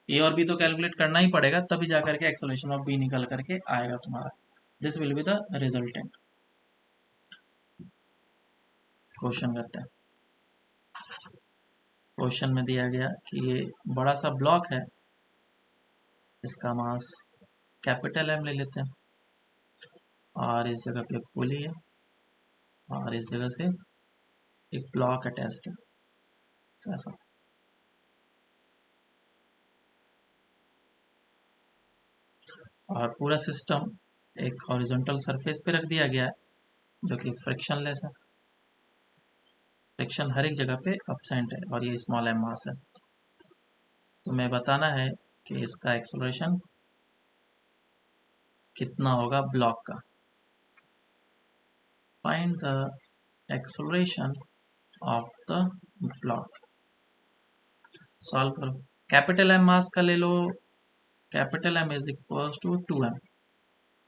ए और बी तो कैलकुलेट करना ही पड़ेगा, तभी जाकर के एक्सेलरेशन ऑफ बी निकल करके आएगा तुम्हारा। This will be the resultant. Question करते हैं। क्वेश्चन में दिया गया कि ये बड़ा सा ब्लॉक है, इसका मास कैपिटल एम ले लेते हैं, और इस जगह पे पुली है, और इस जगह से एक ब्लॉक अटैच्ड है ऐसा। और पूरा सिस्टम एक हॉरिजॉन्टल सरफेस पे रख दिया गया है, जो कि फ्रिक्शनलेस है। फ्रिक्शन हर एक जगह पे अपसेंट है, और ये स्मॉल एम मास है। तो मैं बताना है कि इसका एक्सेलरेशन कितना होगा ब्लॉक का। Find the acceleration of the block. Solve करो। कैपिटल एम मास का ले लो, capital M is equal to 2m।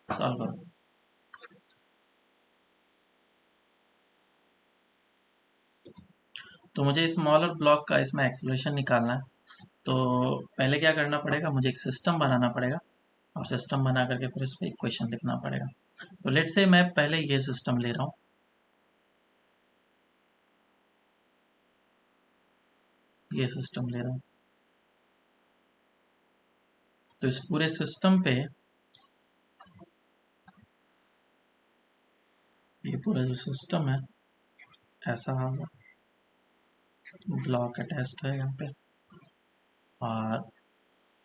Solve करो। तो मुझे स्मॉलर ब्लॉक का इसमें एक्सेलरेशन निकालना है। तो पहले क्या करना पड़ेगा, मुझे एक सिस्टम बनाना पड़ेगा, और सिस्टम बना करके फिर उस पर इक्वेशन लिखना पड़ेगा। तो लेट से मैं पहले ये सिस्टम ले रहा हूँ, ये सिस्टम ले रहा हूँ। तो इस पूरे सिस्टम पे ये पूरा जो सिस्टम है ऐसा होगा, ब्लॉक अटैच्ड है यहाँ पे, और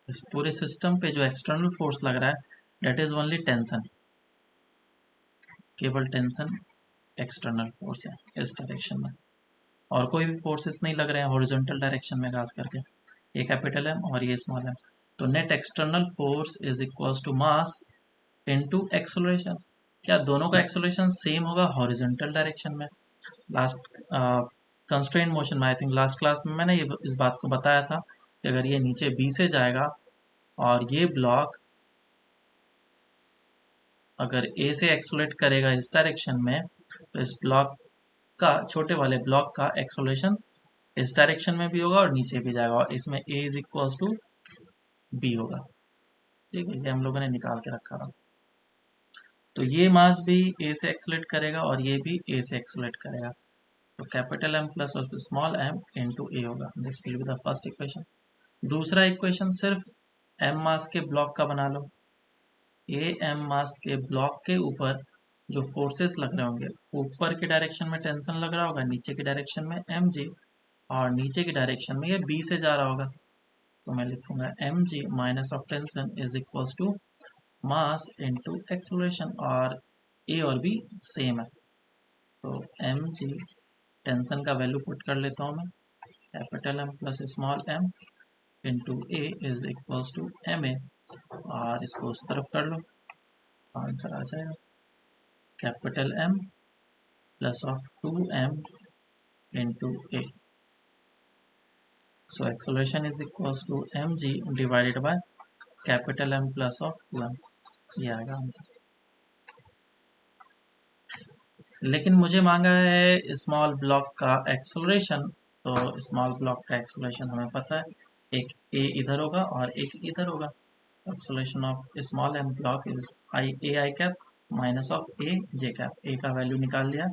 इस पूरे सिस्टम पे जो एक्सटर्नल फोर्स लग रहा है डेट इज ओनली टेंशन, केवल टेंशन एक्सटर्नल फोर्स है इस डायरेक्शन में, और कोई भी फोर्सेस नहीं लग रहे हैं हॉरिजॉन्टल डायरेक्शन में खास करके। ये कैपिटल एम और ये स्मॉल एम। तो net external force is equals to mass into acceleration. क्या दोनों का एक्सेलरेशन सेम होगा हॉरिजॉन्टल डायरेक्शन में? लास्ट कंस्ट्रेंट मोशन में आई थिंक लास्ट क्लास में मैंने इस बात को बताया था कि अगर ये नीचे बी से जाएगा और ये ब्लॉक अगर ए से एक्सेलरेट करेगा इस डायरेक्शन में, तो इस ब्लॉक का, छोटे वाले ब्लॉक का एक्सेलरेशन इस डायरेक्शन में भी होगा और नीचे भी जाएगा, और इसमें ए इज इक्वल्स टू बी होगा। ठीक है, ये हम लोगों ने निकाल के रखा था। तो ये मास भी ए से एक्सेलरेट करेगा और ये भी ए से एक्सेलरेट करेगा, तो capital M plus small M into A होगा। This will be the first equation. दूसरा इक्वेशन सिर्फ एम मास के ब्लॉक का बना लो। ए एम मास के ब्लॉक के ऊपर जो फोर्सेस लग रहे होंगे, ऊपर के डायरेक्शन में टेंशन लग रहा होगा, नीचे की डायरेक्शन में एम जी, और नीचे की डायरेक्शन में ये बी से जा रहा होगा, तो मैं लिखूंगा M G minus of tension is equals to mass into acceleration, और ए और बी सेम है, तो एम जी टेंशन का वैल्यू पुट कर लेता हूँ मैं, capital M plus small M into A is equals to M A, और इसको उस तरफ कर लो, आंसर आ जाएगा capital M plus of 2m into A. So acceleration is equals to mg divided by capital M plus of 2m। ये आएगा आंसर। लेकिन मुझे मांगा है स्मॉल ब्लॉक का एक्सेलरेशन, तो स्मॉल ब्लॉक का एक्सेलरेशन हमें पता है, एक ए इधर होगा और एक इधर होगा। Acceleration of small M block is I cap minus of A J cap. A का वैल्यू निकाल लिया,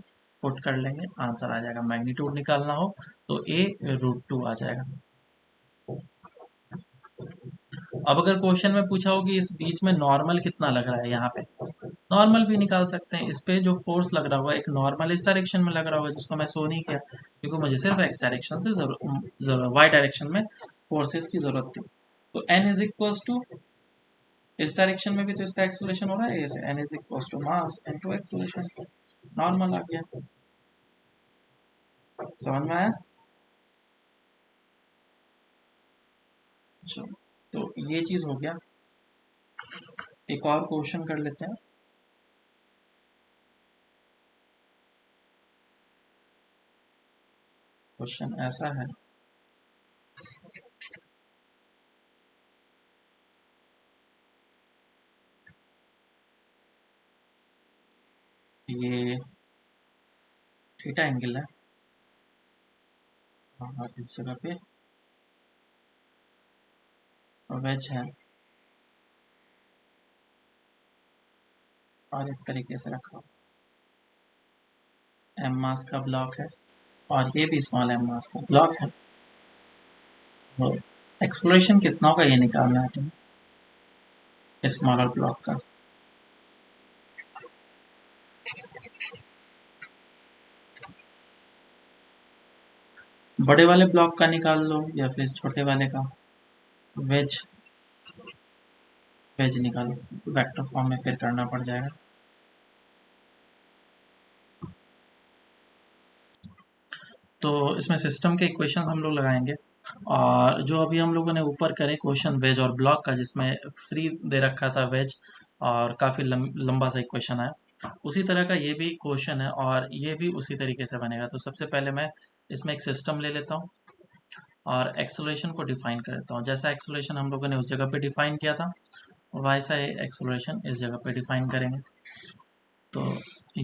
पुट कर लेंगे, आंसर आ जाएगा। मैग्नीट्यूड निकालना हो तो a√2 आ जाएगा। अब अगर क्वेश्चन में पूछा हो कि इस बीच में नॉर्मल कितना लग रहा है, यहाँ पे नॉर्मल भी निकाल सकते हैं। इस पे जो फोर्स लग रहा होगा एक नॉर्मल इस डायरेक्शन में लग रहा होगा, जिसको मैं शो नहीं किया क्योंकि मुझे सिर्फ एक्स डायरेक्शन से जरूरत, वाई डायरेक्शन में फोर्सेस की जरूरत थी। तो एन इज इक्वल्स टू, इस डायरेक्शन में भी तो इसका एक्सेलरेशन होगा ए से, N is equals to mass into acceleration, normal आ गया। समझ में आया? तो ये चीज हो गया। एक और क्वेश्चन कर लेते हैं। क्वेश्चन ऐसा है, ये थीटा एंगल है और इस जगह पे वेज है और इस तरीके से रखा एम मास का ब्लॉक है और ये भी स्मॉल एम मास का ब्लॉक है। तो एक्सप्लोरेशन कितना होगा ये निकालना है तुम्हें स्मॉलर ब्लॉक का। बड़े वाले ब्लॉक का निकाल लो या फिर छोटे वाले का। वेज वेज निकालो, वेक्टर फॉर्म में फिर करना पड़ जाएगा। तो इसमें सिस्टम के इक्वेशंस हम लोग लगाएंगे और जो अभी हम लोगों ने ऊपर करे क्वेश्चन वेज और ब्लॉक का, जिसमें फ्री दे रखा था वेज और काफ़ी लंबा सा इक्वेशन है, उसी तरह का ये भी क्वेश्चन है और ये भी उसी तरीके से बनेगा। तो सबसे पहले मैं इसमें एक सिस्टम ले लेता हूँ और एक्सेलरेशन को डिफाइन कर देता हूँ। जैसा एक्सेलरेशन हम लोगों ने उस जगह पे डिफाइन किया था वैसा ही एक्सेलरेशन इस जगह पे डिफाइन करेंगे। तो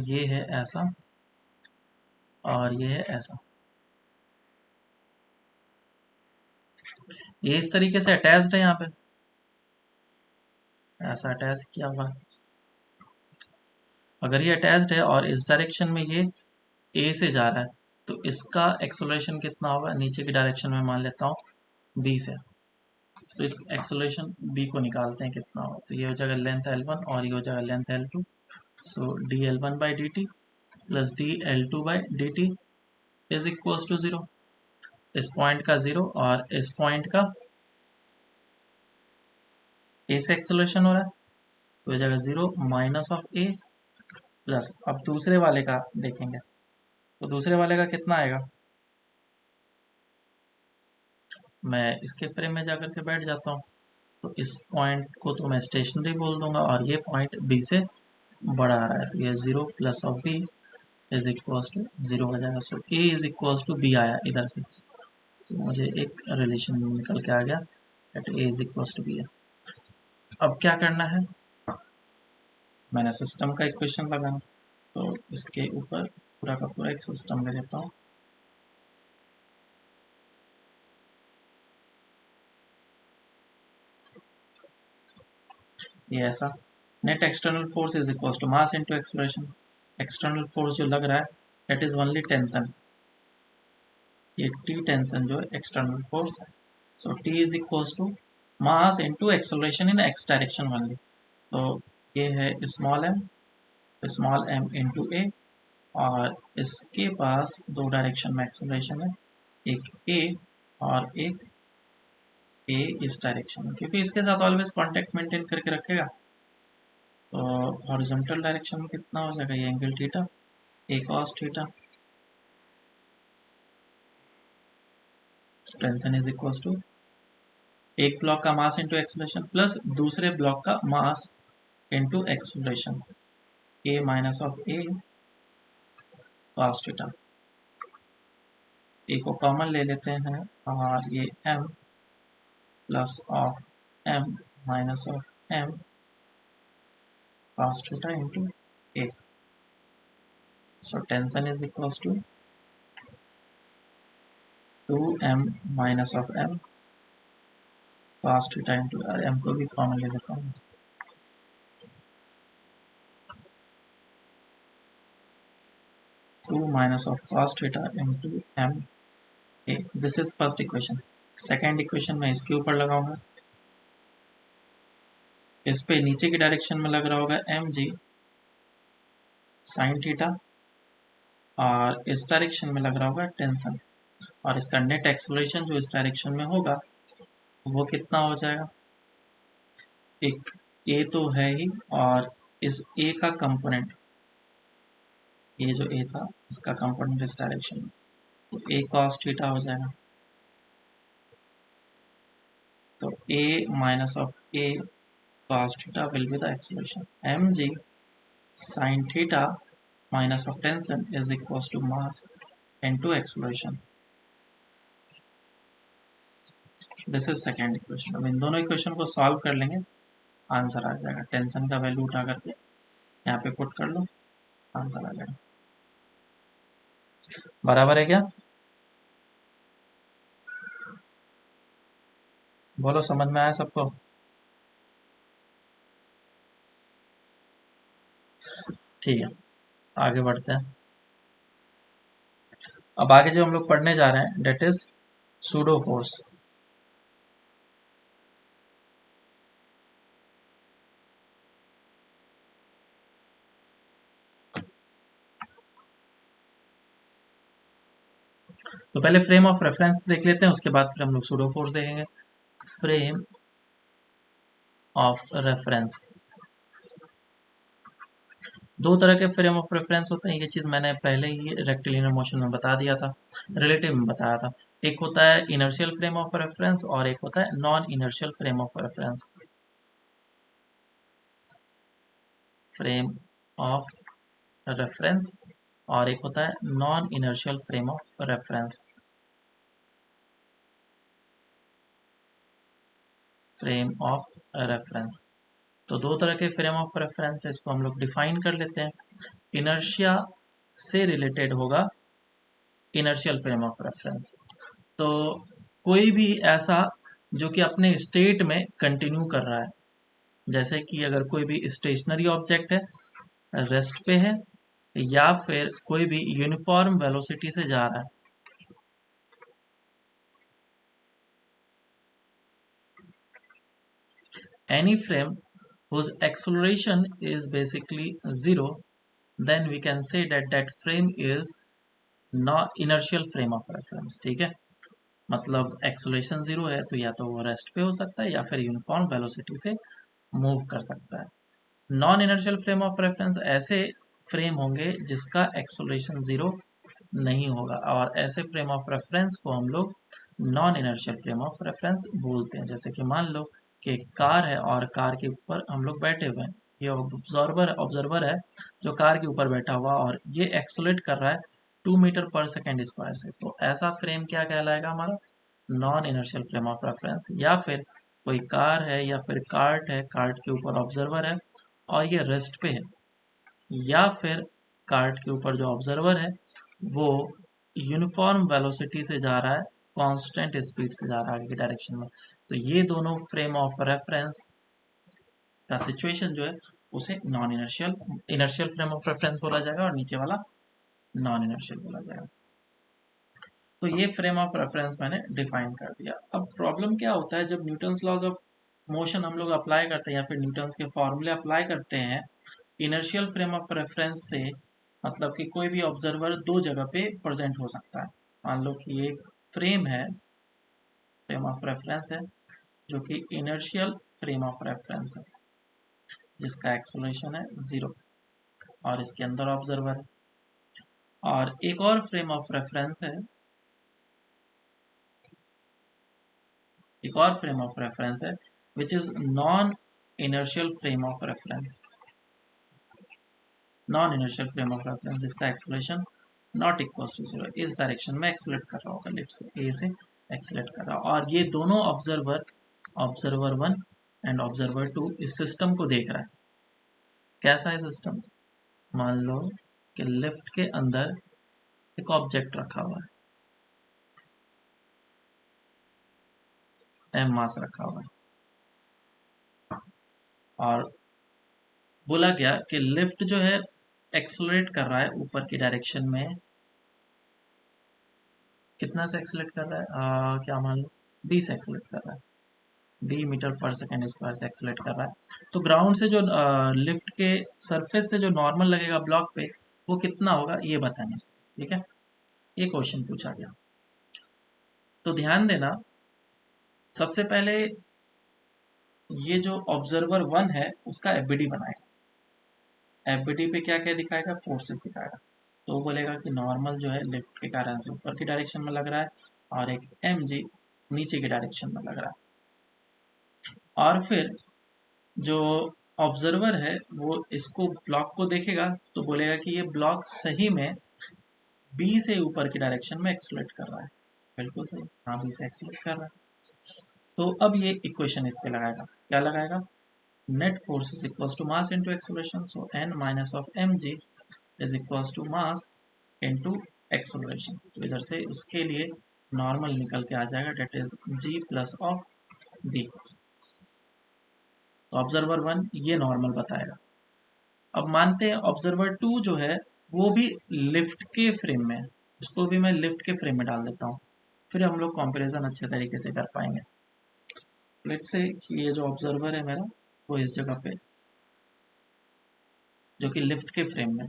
ये है ऐसा और ये है ऐसा, ये इस तरीके से अटैच्ड है यहाँ पे, ऐसा अटैच किया हुआ है। अगर ये अटैच्ड है और इस डायरेक्शन में ये ए से जा रहा है तो इसका एक्सेलरेशन कितना होगा, नीचे की डायरेक्शन में मान लेता हूँ बी से। तो इस एक्सेलरेशन बी को निकालते हैं कितना होगा। तो ये हो जाएगा लेंथ L1 और ये हो जाएगा length L2। So dL1/dt plus dL2/dt is equals to 0। इस पॉइंट का 0 और इस पॉइंट का ए से एक्सेलरेशन हो रहा है तो हो जाएगा 0 माइनस ऑफ ए प्लस। अब दूसरे वाले का देखेंगे तो दूसरे वाले का कितना आएगा। मैं इसके फ्रेम में जाकर के बैठ जाता हूँ तो इस पॉइंट को तो मैं स्टेशनरी बोल दूंगा और ये पॉइंट बी से बड़ा आ रहा है तो ये 0 plus of B is equals to 0 हो जाएगा। So A is equals to B आया इधर से, तो मुझे एक रिलेशन निकल के आ गया at A is equals to B है। अब क्या करना है, मैंने सिस्टम का इक्वेशन लगाना तो इसके ऊपर पूरा का पूरा एक सिस्टम ले लेता हूँ। ये ऐसा, net external force is equals to mass into acceleration. External force जो लग रहा है दैट इज ओनली टेंशन, ये टी टेंशन जो है एक्सटर्नल फोर्स है। So T is equals to mass into acceleration in x direction only. तो ये है स्मॉल एम इंटू ए और इसके पास दो डायरेक्शन में एक्सेलरेशन है, एक ए और एक ए इस डायरेक्शन में, क्योंकि इसके साथ ऑलवेज कांटेक्ट मेंटेन करके रखेगा। तो हॉरिजॉन्टल डायरेक्शन में कितना हो जाएगा, ये angle theta, A cos theta. Tension is equal to एक ब्लॉक का मास इंटू एक्सेलरेशन प्लस दूसरे ब्लॉक का mass into acceleration, A minus of A cos theta. A को कॉमन ले लेते हैं और ये m plus of m minus of m cos theta into a. So tension is equals to 2m minus of m cos theta into m को भी common ले लेता हूँ। Two minus of cos theta into m a. This is first equation. Second equation मैं इसके ऊपर लगाऊंगा, इस पे नीचे की डायरेक्शन में लग रहा होगा एम जी साइन थीटा और इस डायरेक्शन में लग रहा होगा टेंशन, और इसका नेट एक्सेलरेशन जो इस डायरेक्शन में होगा वो कितना हो जाएगा। एक ए तो है ही और इस ए का कंपोनेंट, ये जो ए था इसका कंपोनेंट इस डायरेक्शन में, तो ए कॉस थीटा हो जाएगा। तो A minus of A cos theta will be the acceleration, mg sin theta minus of tension is equals to mass into acceleration, this is second equation. अब इन दोनों इक्वेशन को solve कर लेंगे, आंसर आ जाएगा। टेंशन का वैल्यू उठा करके यहाँ पे पुट कर लो, आंसर आ जाएगा। बराबर है क्या? बोलो, समझ में आया सबको? ठीक है, आगे बढ़ते हैं। अब आगे जो हम लोग पढ़ने जा रहे हैं डेट इज सूडो फोर्स। तो पहले फ्रेम ऑफ रेफरेंस देख लेते हैं, उसके बाद फिर हम लोग सूडो फोर्स देखेंगे। फ्रेम ऑफ रेफरेंस, दो तरह के फ्रेम ऑफ रेफरेंस होते हैं, ये चीज़ मैंने पहले ही रेक्टिलिनियर मोशन में बता दिया था, रिलेटिव में बताया था। एक होता है इनर्शियल फ्रेम ऑफ रेफरेंस और एक होता है non inertial frame of reference. Frame of reference और एक होता है non inertial frame of reference. Frame of reference, तो दो तरह के फ्रेम ऑफ रेफरेंस है, इसको हम लोग डिफाइन कर लेते हैं। इनर्शिया से रिलेटेड होगा इनर्शियल फ्रेम ऑफ रेफरेंस। तो कोई भी ऐसा जो कि अपने स्टेट में कंटिन्यू कर रहा है, जैसे कि अगर कोई भी स्टेशनरी ऑब्जेक्ट है, रेस्ट पे है, या फिर कोई भी यूनिफॉर्म वेलोसिटी से जा रहा है। Any frame whose acceleration is basically zero, then we can say that that frame is not inertial frame of reference। ठीक है, मतलब एक्सलेशन जीरो है तो या तो वो रेस्ट पे हो सकता है या फिर यूनिफॉर्म वेलोसिटी से मूव कर सकता है। Non inertial frame of reference ऐसे फ्रेम होंगे जिसका एक्सलेशन जीरो नहीं होगा, और ऐसे फ्रेम ऑफ रेफरेंस को हम लोग non inertial frame of reference बोलते हैं। जैसे कि मान लो कि एक कार है और कार के ऊपर हम लोग बैठे हुए हैं, ये ऑब्जर्वर है जो कार के ऊपर बैठा हुआ और ये एक्सलेट कर रहा है 2 मीटर पर सेकेंड स्क्वायर से, तो ऐसा फ्रेम क्या कहलाएगा हमारा? Non inertial frame of reference. या फिर कोई कार है या फिर कार्ट है, कार्ट के ऊपर ऑब्जर्वर है और ये रेस्ट पे है, या फिर कार्ट के ऊपर जो ऑब्जर्वर है वो यूनिफॉर्म वेलोसिटी से जा रहा है, कांस्टेंट स्पीड से जा रहा है आगे की डायरेक्शन में, तो ये दोनों फ्रेम ऑफ रेफरेंस का सिचुएशन जो है उसे non inertial inertial frame of reference बोला जाएगा और नीचे वाला नॉन इनर्शियल बोला जाएगा। तो ये फ्रेम ऑफ रेफरेंस मैंने डिफाइन कर दिया। अब प्रॉब्लम क्या होता है, जब न्यूटन्स लॉज ऑफ मोशन हम लोग अप्लाई करते हैं या फिर न्यूटन्स के फॉर्मूले अप्लाई करते हैं इनर्शियल फ्रेम ऑफ रेफरेंस से, मतलब कि कोई भी ऑब्जर्वर दो जगह पे प्रेजेंट हो सकता है। मान लो कि एक फ्रेम है, फ्रेम ऑफ रेफरेंस है जो कि इनर्शियल फ्रेम ऑफ रेफरेंस है जिसका एक्सलेशन है जीरो और इसके अंदर ऑब्जर्वर है, और एक और फ्रेम ऑफ रेफरेंस है, एक और फ्रेम ऑफ रेफरेंस है which is non inertial frame of reference. Non inertial frame of reference जिसका acceleration not equal to zero, इस डायरेक्शन में एक्सलेट कर रहा होगा, लेफ्ट से ए से एक्सलेट कर रहा होगा, और ये दोनों observer, observer one and observer two, इस सिस्टम को देख रहा है। कैसा है सिस्टम? मान लो कि लिफ्ट के अंदर एक ऑब्जेक्ट रखा हुआ है, एम मास रखा हुआ है, और बोला गया कि लिफ्ट जो है एक्सलरेट कर रहा है ऊपर की डायरेक्शन में, कितना से एक्सलेट कर रहा है? क्या मान लो 20 एक्सलेट कर रहा है, 20 मीटर पर सेकेंड स्क्वायर से एक्सलेट कर रहा है। तो ग्राउंड से जो लिफ्ट के सरफेस से जो नॉर्मल लगेगा ब्लॉक पे वो कितना होगा ये बताना। ठीक है, ये क्वेश्चन पूछा गया। तो ध्यान देना, सबसे पहले ये जो ऑब्जर्वर वन है उसका एफबीडी बनाएगा, एफबीडी पे क्या क्या दिखाएगा? फोर्सेस दिखाएगा। तो वो बोलेगा कि नॉर्मल जो है लिफ्ट के कारण से ऊपर की डायरेक्शन में लग रहा है और एक एम जी नीचे की डायरेक्शन में लग रहा है, और फिर जो ऑब्जर्वर है वो इसको ब्लॉक को देखेगा तो बोलेगा कि ये ब्लॉक सही में बी से ऊपर की डायरेक्शन में एक्सलेट कर रहा है। बिल्कुल सही, हाँ बी से एक्सलेट कर रहा है। तो अब ये इक्वेशन इस पे लगाएगा, क्या लगाएगा, net force is equals to mass into acceleration, so n minus of mg is equals to mass into acceleration. तो इधर से उसके लिए नॉर्मल निकल के आ जाएगा, that is g plus of b। तो ऑब्जर्वर 1 ये नॉर्मल बताएगा। अब मानते हैं ऑब्जर्वर 2 जो है वो भी लिफ्ट के फ्रेम में है, उसको भी मैं लिफ्ट के फ्रेम में डाल देता हूँ, फिर हम लोग कंपैरिजन अच्छे तरीके से कर पाएंगे। लेट्स से कि ये जो ऑब्जर्वर है मेरा वो इस जगह पे, जो कि लिफ्ट के फ्रेम में,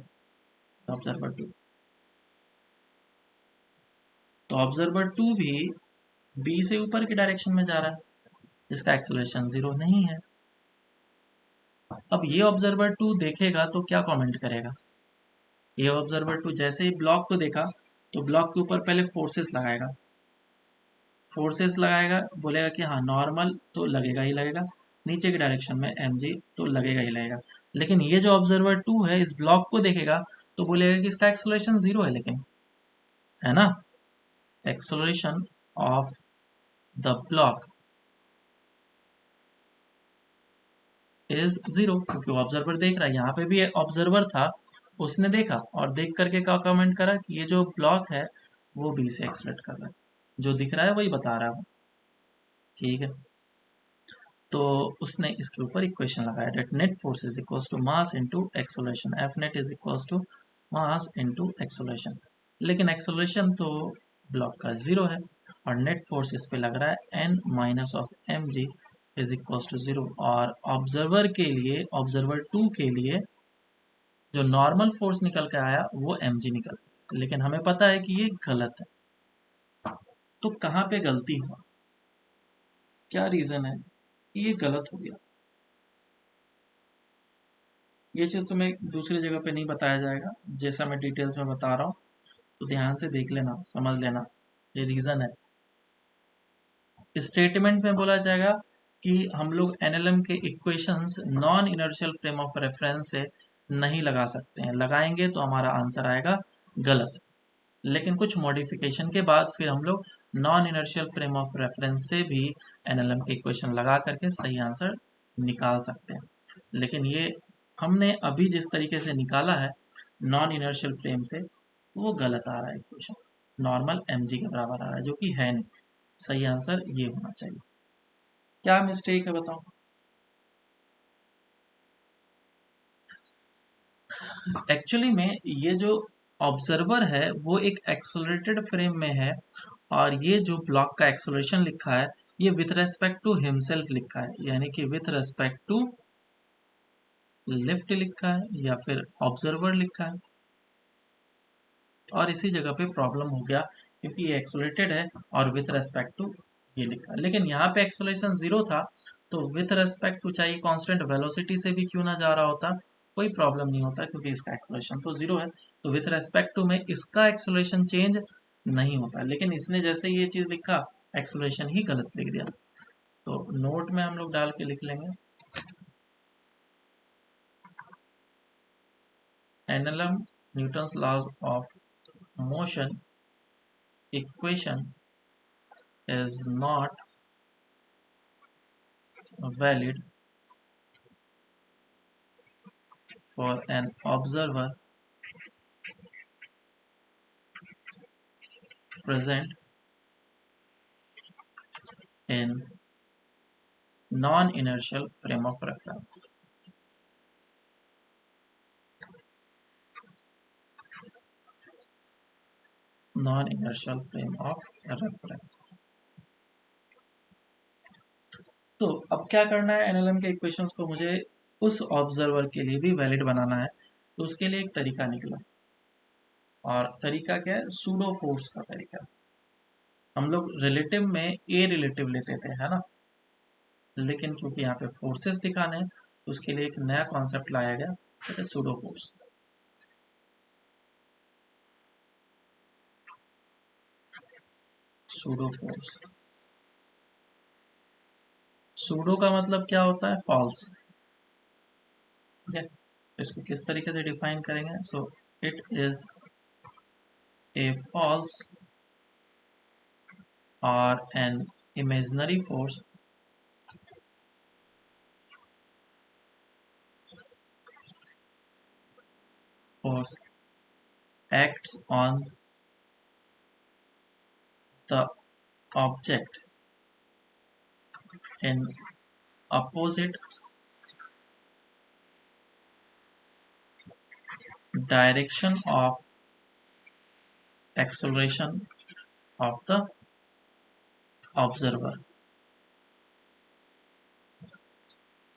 ऑब्जर्वर 2। तो ऑब्जर्वर 2 भी बी से ऊपर की डायरेक्शन में जा रहा है, जिसका एक्सेलरेशन 0 नहीं है। अब ये ऑब्जर्वर 2 देखेगा तो क्या कमेंट करेगा, ये ऑब्जर्वर 2 जैसे ही ब्लॉक को देखा तो ब्लॉक के ऊपर पहले फोर्सेस लगाएगा, फोर्सेस लगाएगा, बोलेगा कि हाँ नॉर्मल तो लगेगा ही लगेगा, नीचे की डायरेक्शन में mg तो लगेगा ही लगेगा। लेकिन ये जो ऑब्जर्वर 2 है इस ब्लॉक को देखेगा तो बोलेगा कि इसका एक्सेलरेशन 0 है, लेकिन है ना, acceleration of the block is 0, क्योंकि वो ऑब्जर्वर देख रहा है। यहाँ पे भी एक ऑब्जर्वर था, उसने देखा और देख करके क्या कमेंट करा कि ये जो ब्लॉक है वो बी से एक्सलेट कर रहा है, जो दिख रहा है वही बता रहा है। ठीक है, तो उसने इसके ऊपर इक्वेशन लगाया, that net force is equals to mass into acceleration, F net is equals to mass into acceleration. लेकिन एक्सेलरेशन तो ब्लॉक का 0 है और नेट फोर्स इस पे लग रहा है n minus of M G is equals to 0। और ऑब्जर्वर के लिए, ऑब्जर्वर 2 के लिए जो नॉर्मल फोर्स निकल के आया वो एम जी निकल, लेकिन हमें पता है कि ये गलत है। तो कहाँ पे गलती हुआ, क्या रीजन है ये गलत हो गया, ये चीज़ तुम्हें दूसरी जगह पे नहीं बताया जाएगा, जैसा मैं डिटेल्स में बता रहा हूँ, तो ध्यान से देख लेना, समझ लेना, ये रीज़न है। स्टेटमेंट में बोला जाएगा कि हम लोग एनएलएम के equations non inertial frame of reference से नहीं लगा सकते हैं, लगाएंगे तो हमारा आंसर आएगा गलत। लेकिन कुछ मॉडिफिकेशन के बाद फिर हम लोग non inertial frame of reference से भी एनएलएम के इक्वेशन लगा करके सही आंसर निकाल सकते हैं। लेकिन ये हमने अभी जिस तरीके से निकाला है नॉन इनर्शियल फ्रेम से, वो गलत आ रहा है इक्वेशन, नॉर्मल mg के बराबर आ रहा है, जो कि है नहीं। सही आंसर ये होना चाहिए। क्या मिस्टेक है बताओ। एक्चुअली में ये जो ऑब्जर्वर है वो एक एक्सेलरेटेड फ्रेम में है, और ये जो ब्लॉक का एक्सेलरेशन लिखा है ये विथ रेस्पेक्ट टू हिमसेल्फ लिखा है, यानी कि विथ रेस्पेक्ट टू लिफ्ट लिखा है या फिर ऑब्जर्वर लिखा है, और इसी जगह पे प्रॉब्लम हो गया क्योंकि ये एक्सेलरेटेड है और विथ रेस्पेक्ट टू ये लिखा है। लेकिन यहाँ पे एक्सेलरेशन 0 था, तो विथ रेस्पेक्ट टू चाहिए कांस्टेंट वेलोसिटी से भी क्यों ना जा रहा होता, कोई प्रॉब्लम नहीं होता, क्योंकि इसका एक्सेलरेशन तो 0 है। तो विथ रेस्पेक्ट टू में इसका एक्सेलरेशन चेंज नहीं होता, लेकिन इसने जैसे ये चीज़ लिखा एक्सेलरेशन ही गलत लिख दिया। तो नोट में हम लोग डाल के लिख लेंगे, NLM Newton's laws of motion equation is not valid for an observer present in non-inertial frame of reference. Non-inertial frame of reference. तो अब क्या करना है, एनएलएम के इक्वेशंस को मुझे उस ऑब्जर्वर के लिए भी वैलिड बनाना है। तो उसके लिए एक तरीका निकला, और तरीका क्या है, सूडो फोर्स का तरीका। हम लोग रिलेटिव में ए रिलेटिव लेते थे, है ना, लेकिन क्योंकि यहाँ पे फोर्सेस दिखाने हैं तो उसके लिए एक नया कॉन्सेप्ट लाया गया, that is pseudo force. Pseudo force, pseudo का मतलब क्या होता है, फॉल्स। ठीक है, इसको किस तरीके से डिफाइन करेंगे, so it is a false or an imaginary force force acts on the object in opposite direction of acceleration of the observer.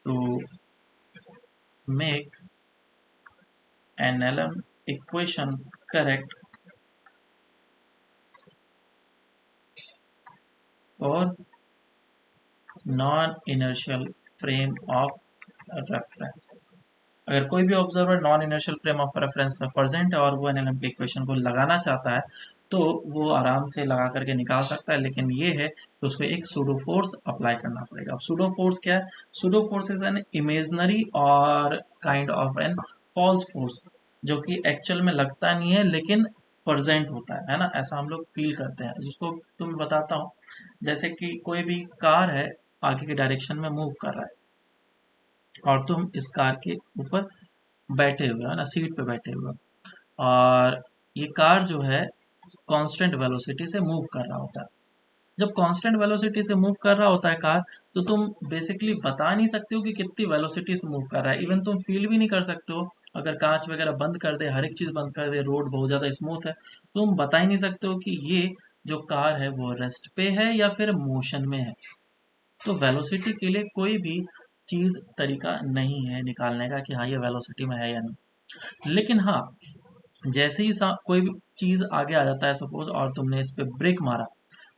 To make NLM equation correct for non-inertial frame of reference, अगर कोई भी observer non inertial frame of reference में present है और वो NLM के equation को लगाना चाहता है तो वो आराम से लगा करके निकाल सकता है, लेकिन ये है कि उसको एक सूडो फोर्स अप्लाई करना पड़ेगा। अब सूडो फोर्स क्या है? Pseudo force is an imaginary or kind of an false force जो कि एक्चुअल में लगता नहीं है लेकिन प्रेजेंट होता है ना, ऐसा हम लोग फील करते हैं। जिसको तुम्हें बताता हूँ, जैसे कि कोई भी कार है आगे के डायरेक्शन में मूव कर रहा है और तुम इस कार के ऊपर बैठे हुए है ना, सीट पे बैठे हुए हो, और ये कार जो है कांस्टेंट वेलोसिटी से मूव कर रहा होता है। जब कांस्टेंट वेलोसिटी से मूव कर रहा होता है कार, तो तुम बेसिकली बता नहीं सकते हो कि कितनी वेलोसिटी से मूव कर रहा है। इवन तुम फील भी नहीं कर सकते हो। अगर कांच वगैरह बंद कर दे, हर एक चीज बंद कर दे, रोड बहुत ज्यादा स्मूथ है, तुम बता ही नहीं सकते हो कि ये जो कार है वो रेस्ट पे है या फिर मोशन में है। तो वेलोसिटी के लिए कोई भी चीज तरीका नहीं है निकालने का कि हाँ ये वेलोसिटी में है या नहीं। लेकिन हाँ, जैसे ही कोई भी चीज आगे आ जाता है सपोज, और तुमने इस पे ब्रेक मारा,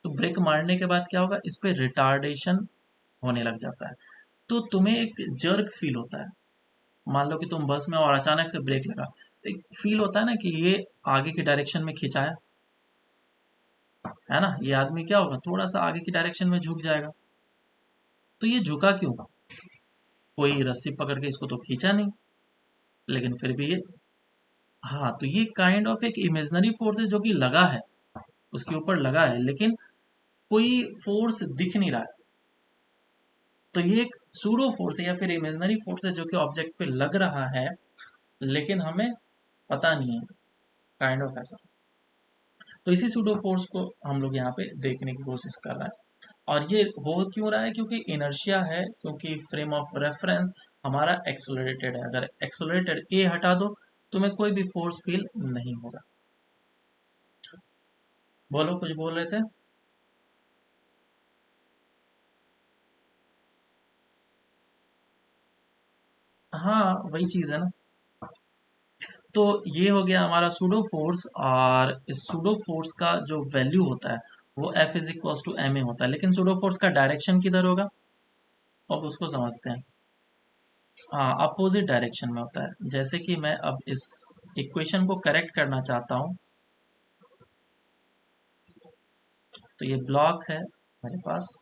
तो ब्रेक मारने के बाद क्या होगा, इस पे रिटार्डेशन होने लग जाता है। तो तुम्हें एक जर्क फील होता है। मान लो कि तुम बस में और अचानक से ब्रेक लगा, एक फील होता है ना कि ये आगे की डायरेक्शन में खिंचाया है ना, ये आदमी क्या होगा, थोड़ा सा आगे की डायरेक्शन में झुक जाएगा। तो ये झुका क्यों? कोई रस्सी पकड़ के इसको तो खींचा नहीं, लेकिन फिर भी ये, हाँ, तो ये काइंड ऑफ एक इमेजनरी फोर्स है जो कि लगा है, उसके ऊपर लगा है, लेकिन कोई फोर्स दिख नहीं रहा है। तो ये एक सूडो फोर्स है या फिर इमेजनरी फोर्स है जो कि ऑब्जेक्ट पे लग रहा है लेकिन हमें पता नहीं है, काइंड ऑफ ऐसा। तो इसी सूडो फोर्स को हम लोग यहाँ पे देखने की कोशिश कर रहे हैं। और ये हो क्यों रहा है? क्योंकि इनर्शिया है, क्योंकि फ्रेम ऑफ रेफरेंस हमारा एक्सलरेटेड है। अगर एक्सलरेटेड ए हटा दो, तुम्हें कोई भी फोर्स फील नहीं होगा। बोलो, कुछ बोल रहे थे? हाँ, वही चीज है ना। तो ये हो गया हमारा सूडो फोर्स, और इस सूडो फोर्स का जो वैल्यू होता है वो F is equal to M A होता है। लेकिन सूडो फोर्स का डायरेक्शन किधर होगा, अब उसको समझते हैं। हाँ, अपोजिट डायरेक्शन में होता है। जैसे कि मैं अब इस इक्वेशन को करेक्ट करना चाहता हूँ, तो ये ब्लॉक है मेरे पास,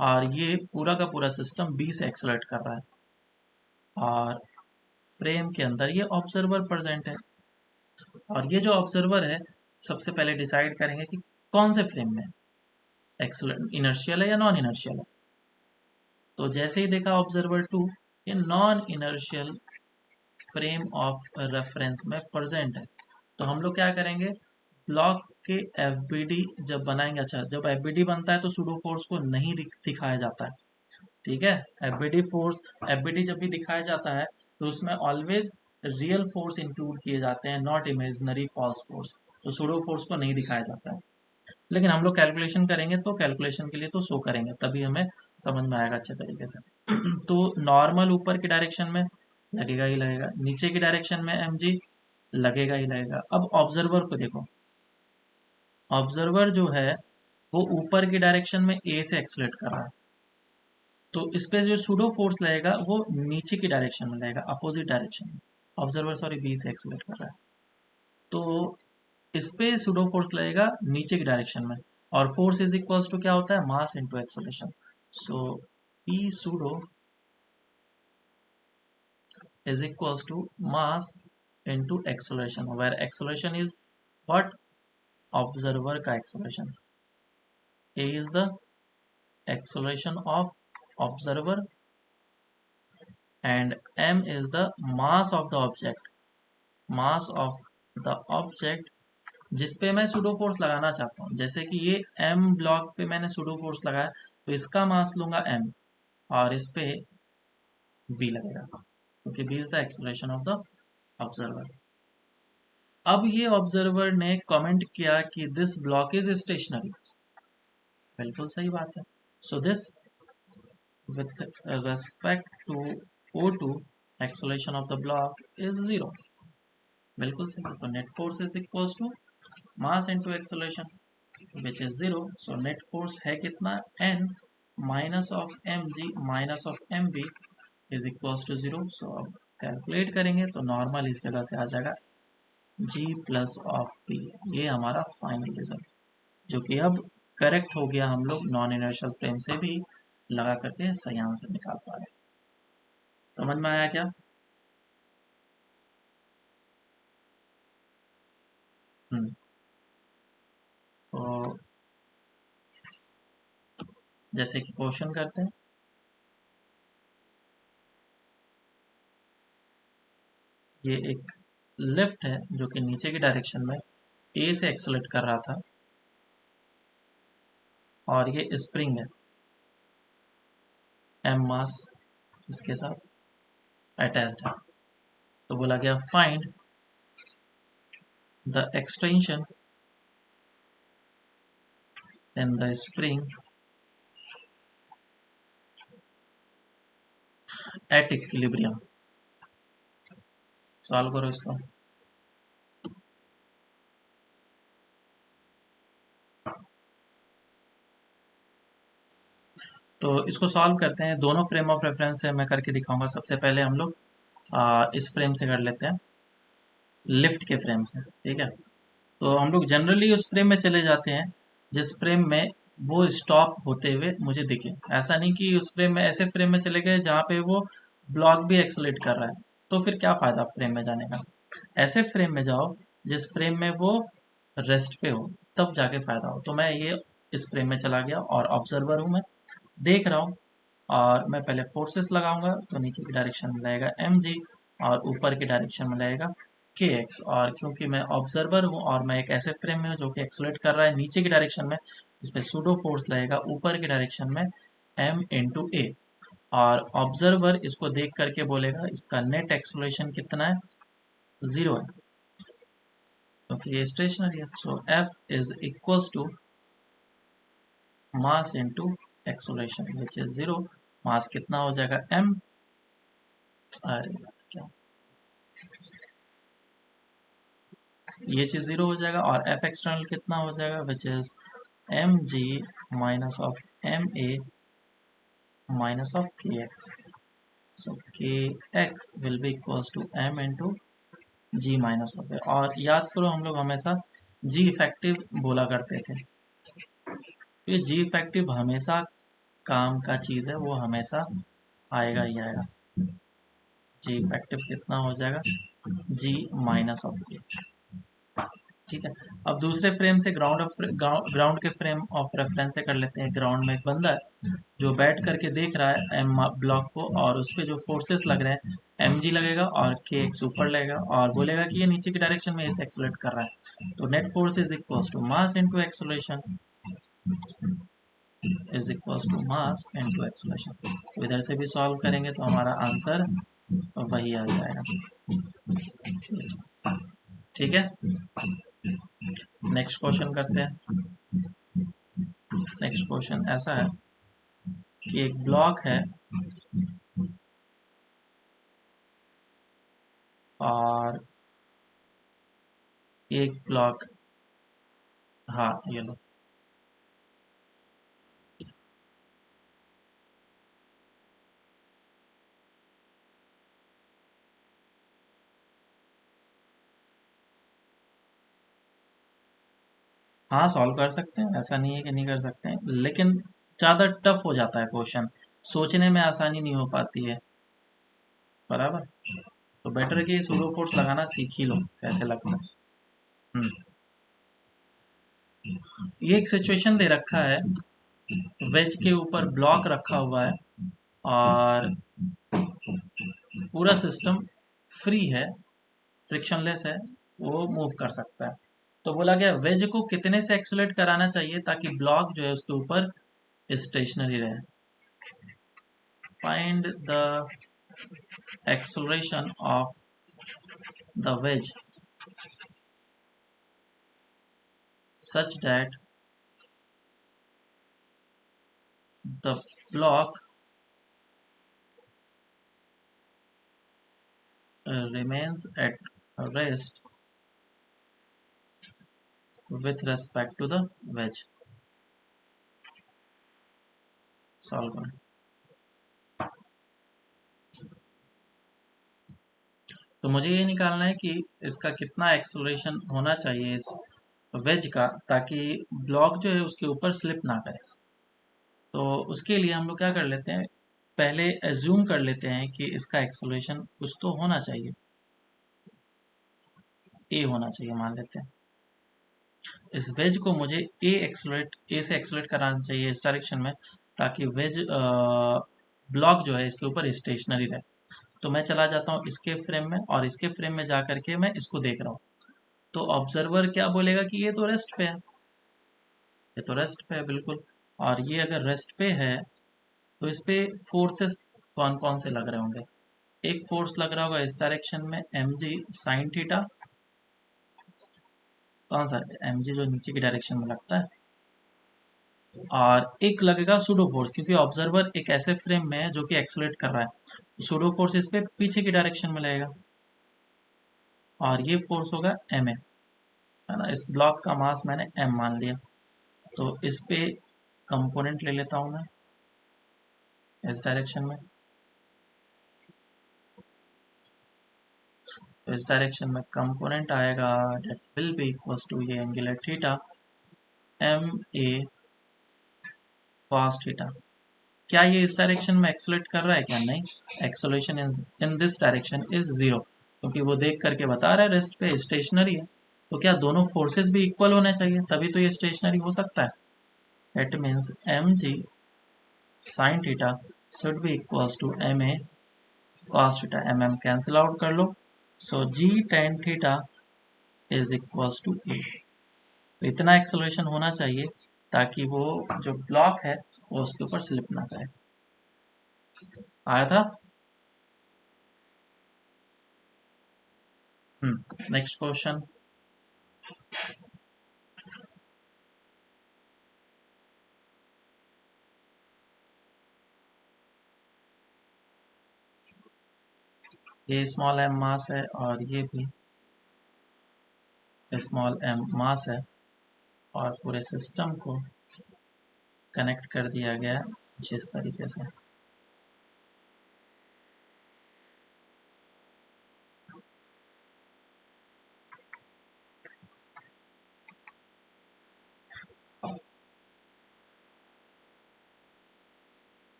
और ये पूरा का पूरा सिस्टम बी से एक्सलरेट कर रहा है, और फ्रेम के अंदर ये ऑब्जर्वर प्रेजेंट है। और ये जो ऑब्जर्वर है, सबसे पहले डिसाइड करेंगे कि कौन से फ्रेम में एक्सलरेट, इनर्शियल है या नॉन इनर्शियल है। तो जैसे ही देखा ऑब्जर्वर टू, ये non inertial frame of reference में प्रेजेंट है। तो हम लोग क्या करेंगे, ब्लॉक के एफबीडी जब बनाएंगे, अच्छा जब एफबीडी बनता है तो सूडो फोर्स को नहीं दिखाया जाता है, ठीक है। एफबीडी फोर्स, एफबीडी जब भी दिखाया जाता है तो उसमें ऑलवेज रियल फोर्स इंक्लूड किए जाते हैं, नॉट इमेजनरी फॉल्स फोर्स। तो सूडो फोर्स को नहीं दिखाया जाता है। लेकिन हम लोग कैलकुलेशन करेंगे तो कैलकुलेशन के लिए तो शो करेंगे, तभी हमें समझ में आएगा अच्छे तरीके से। तो नॉर्मल ऊपर की डायरेक्शन में लगेगा ही लगेगा, नीचे की डायरेक्शन में एम जी लगेगा ही लगेगा। अब ऑब्जर्वर को देखो, ऑब्जर्वर जो है वो ऊपर की डायरेक्शन में ए से एक्सलेट कर रहा है, तो इस पे जो सूडो फोर्स लगेगा वो नीचे की डायरेक्शन में लगेगा, अपोजिट डायरेक्शन में। ऑब्जर्वर सॉरी बी से एक्सलेट कर रहा है, तो इस पे सूडो फोर्स लगेगा नीचे की डायरेक्शन में। और फोर्स इज इक्वल्स टू क्या होता है, mass into acceleration. So P pseudo is equals to mass into acceleration, where acceleration is what, observer का एक्सेलरेशन। A is the acceleration of observer and m is the mass of the object, mass of the object जिस पे मैं pseudo force लगाना चाहता हूँ। जैसे कि ये m ब्लॉक पे मैंने सूडो फोर्स लगाया तो इसका मास लूंगा m और इस पे b लगेगा, क्योंकि b is the acceleration of the observer. अब ये ऑब्जर्वर ने कमेंट किया कि दिस ब्लॉक इज स्टेशनरी, बिल्कुल सही बात है। So this with respect to O2 acceleration of the block is 0, बिल्कुल सही है। तो net force is equals to mass into acceleration which is 0। So net force है कितना, n minus of M G minus of M B is equals to 0। So अब calculate करेंगे तो normal इस जगह से आ जाएगा g प्लस ऑफ p। ये हमारा फाइनल रिजल्ट, जो कि अब करेक्ट हो गया, हम लोग नॉन इनर्शियल फ्रेम से भी लगा करके सही आंसर निकाल पा रहे हैं। समझ में आया क्या? तो जैसे कि क्वेश्चन करते हैं, ये एक लिफ्ट है जो कि नीचे की डायरेक्शन में ए से एक्सेलेरेट कर रहा था और ये स्प्रिंग है एम मास इसके साथ अटैच्ड है। तो बोला गया find the extension in the spring at equilibrium. Solve करो इसको। तो इसको सॉल्व करते हैं, दोनों फ्रेम ऑफ रेफरेंस से मैं करके दिखाऊंगा। सबसे पहले हम लोग इस फ्रेम से कर लेते हैं, लिफ्ट के फ्रेम से, ठीक है। तो हम लोग जनरली उस फ्रेम में चले जाते हैं जिस फ्रेम में वो स्टॉप होते हुए मुझे दिखे। ऐसा नहीं कि उस फ्रेम में, ऐसे फ्रेम में चले गए जहाँ पे वो ब्लॉक भी एक्सेलेरेट कर रहा है, तो फिर क्या फ़ायदा फ्रेम में जाने का। ऐसे फ्रेम में जाओ जिस फ्रेम में वो रेस्ट पे हो, तब जाके फ़ायदा हो। तो मैं ये इस फ्रेम में चला गया और ऑब्जर्वर हूँ, मैं देख रहा हूँ। और मैं पहले फोर्सेस लगाऊंगा तो नीचे की डायरेक्शन में लगेगा एम जी और ऊपर की डायरेक्शन में लगेगा के एक्स। और क्योंकि मैं ऑब्जर्वर हूँ और मैं एक ऐसे फ्रेम में हूँ जो कि एक्सलेट कर रहा है नीचे की डायरेक्शन में, इसमें सूडो फोर्स लगेगा ऊपर की डायरेक्शन में एम इंटू ए। और ऑब्जर्वर इसको देख करके बोलेगा इसका नेट एक्सलेशन कितना है, 0 है, क्योंकि ये स्टेशनरी है। So F is equals to mass into acceleration which is 0। Mass कितना हो जाएगा m, अरे क्या, ये चीज 0 हो जाएगा और एफ एक्सटर्नल कितना हो जाएगा which is M G minus of M A minus of K X. So K X will be equals to M into G minus of A. और याद करो हम लोग हमेशा जी इफेक्टिव बोला करते थे, ये जी इफेक्टिव हमेशा काम का चीज है, वो हमेशा आएगा ही आएगा। जी इफेक्टिव कितना हो जाएगा, जी माइनस ऑफ ए, ठीक है। अब दूसरे फ्रेम से ग्राउंड के फ्रेम ऑफ रेफरेंस से कर लेते हैं। ग्राउंड में एक बंदा है जो बैठ करके देख रहा है एम ब्लॉक को, और उस पर जो फोर्सेस लग रहे हैं एम जी लगेगा और के एक्स ऊपर लगेगा और बोलेगा कि ये नीचे की डायरेक्शन में इसे एक्सेलरेट कर रहा है। तो net force is equal to mass into acceleration is equal to mass into acceleration. तो इधर से भी सॉल्व करेंगे तो हमारा आंसर वही आ जाएगा, ठीक है। नेक्स्ट क्वेश्चन करते हैं। नेक्स्ट क्वेश्चन ऐसा है कि एक ब्लॉक है और एक ब्लॉक, हाँ ये लो, हाँ सॉल्व कर सकते हैं, ऐसा नहीं है कि नहीं कर सकते हैं, लेकिन ज़्यादा टफ हो जाता है क्वेश्चन, सोचने में आसानी नहीं हो पाती है, बराबर। तो बेटर है कि सूडो फोर्स लगाना सीख ही लो कैसे लगता है। ये एक सिचुएशन दे रखा है, वेज के ऊपर ब्लॉक रखा हुआ है और पूरा सिस्टम फ्री है, फ्रिक्शनलेस है, वो मूव कर सकता है। तो बोला गया वेज को कितने से एक्सलेट कराना चाहिए ताकि ब्लॉक जो है उसके ऊपर स्टेशनरी रहे। Find the acceleration of the ways such that the block remains at rest with respect to the wedge. Solve करो। तो मुझे ये निकालना है कि इसका कितना एक्सेलरेशन होना चाहिए इस वेज का ताकि ब्लॉक जो है उसके ऊपर स्लिप ना करे। तो उसके लिए हम लोग क्या कर लेते हैं, पहले एज्यूम कर लेते हैं कि इसका एक्सेलरेशन कुछ तो होना चाहिए, ए होना चाहिए मान लेते हैं। इस वेज को मुझे ए से एक्सेलरेट कराना चाहिए इस डायरेक्शन में ताकि वेज ब्लॉक जो है इसके ऊपर स्टेशनरी रहे। तो मैं चला जाता हूँ इसके फ्रेम में और इसके फ्रेम में जा करके मैं इसको देख रहा हूँ। तो ऑब्जर्वर क्या बोलेगा कि ये तो रेस्ट पे है, ये तो रेस्ट पे है बिल्कुल। और ये अगर रेस्ट पे है तो इस पे फोर्सेस कौन कौन से लग रहे होंगे। एक फोर्स लग रहा होगा इस डायरेक्शन में एम जी साइन थीटा, कौन सा एम जी जो नीचे की डायरेक्शन में लगता है, और एक लगेगा सूडो फोर्स क्योंकि ऑब्जर्वर एक ऐसे फ्रेम में है जो कि एक्सेलरेट कर रहा है। सूडो फोर्स इस पे पीछे की डायरेक्शन में लगेगा और ये फोर्स होगा एम ए, है ना। इस ब्लॉक का मास मैंने एम मान लिया। तो इस पे कंपोनेंट ले लेता हूँ मैं इस डायरेक्शन में। तो इस डायरेक्शन में कंपोनेंट आएगा that will be equals to ये angular theta M A cos theta. क्या ये इस डायरेक्शन में एक्सेलरेट कर रहा है क्या, नहीं। Acceleration in this direction is zero क्योंकि वो देख करके बता रहा है रेस्ट पे स्टेशनरी है। तो क्या दोनों फोर्सेस भी इक्वल होने चाहिए तभी तो ये स्टेशनरी हो सकता है। It means M G sine theta should be equals to M A cos theta. M M cancel out कर लो, so G tan theta is equals to A. तो इतना एक्सेलरेशन होना चाहिए ताकि वो जो ब्लॉक है वो उसके ऊपर स्लिप ना करे। आया था। Next question. ये स्मॉल एम मास है और ये भी स्मॉल एम मास है और पूरे सिस्टम को कनेक्ट कर दिया गया जिस तरीके से।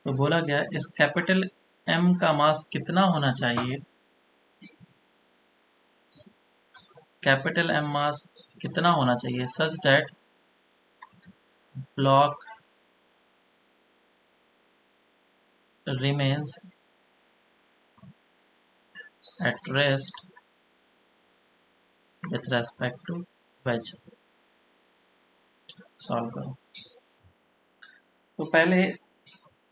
तो बोला गया इस कैपिटल एम का मास कितना होना चाहिए, कैपिटल एम मास कितना होना चाहिए such that block remains at rest with respect to wedge। Solve करो। तो पहले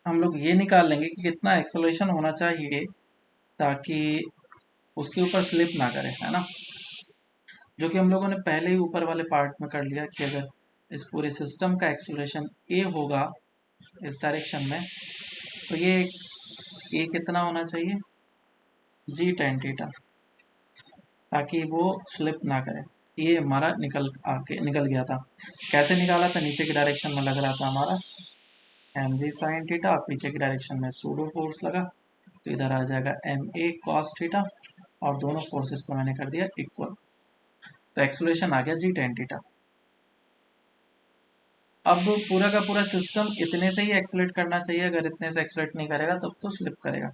हम लोग ये निकाल लेंगे कि कितना एक्सेलरेशन होना चाहिए ताकि उसके ऊपर स्लिप ना करे, है ना। जो कि हम लोगों ने पहले ही ऊपर वाले पार्ट में कर लिया कि अगर इस पूरे सिस्टम का एक्सेलरेशन ए होगा इस डायरेक्शन में तो ये ए कितना होना चाहिए, जी टेन थीटा, ताकि वो स्लिप ना करे। ये हमारा निकल गया था। कैसे निकाला था, नीचे की डायरेक्शन में लग रहा था हमारा एम जी साइन थीटा, पीछे की डायरेक्शन में सूडो फोर्स लगा तो इधर आ जाएगा एम ए कॉस थीटा और दोनों फोर्सेस को मैंने कर दिया इक्वल। तो एक्सेलरेशन आ गया जी टेन थीटा। अब पूरा का पूरा सिस्टम इतने से ही एक्सेलरेट करना चाहिए, अगर इतने से एक्सेलरेट नहीं करेगा तब तो स्लिप करेगा।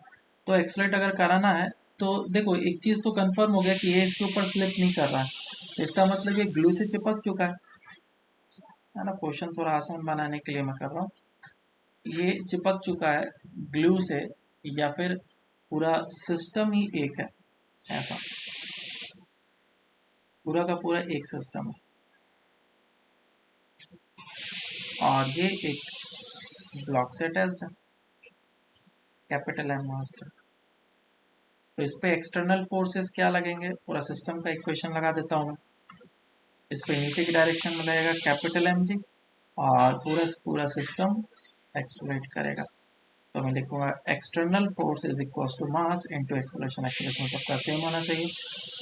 तो एक्सेलरेट अगर कराना है तो देखो एक चीज तो कंफर्म हो गया कि ये इसके ऊपर स्लिप नहीं कर रहा है, तो इसका मतलब ये ग्लू से चिपक चुका है ना। क्वेश्चन थोड़ा आसान बनाने के लिए मैं कर रहा हूँ। ये चिपक चुका है ग्लू से, या फिर पूरा सिस्टम ही एक है, ऐसा पूरा का पूरा एक सिस्टम है, और ये एक ब्लॉक से अटैच्ड है कैपिटल एम मास से। तो इस पे एक्सटर्नल फोर्सेस क्या लगेंगे, पूरा सिस्टम का इक्वेशन लगा देता हूँ मैं। इस पे नीचे की डायरेक्शन में लगेगा कैपिटल एम जी, और पूरा सिस्टम एक्सलेट करेगा। तो मैं लिखूंगा external force is equal to mass into acceleration. Acceleration सबका सेम होना चाहिए,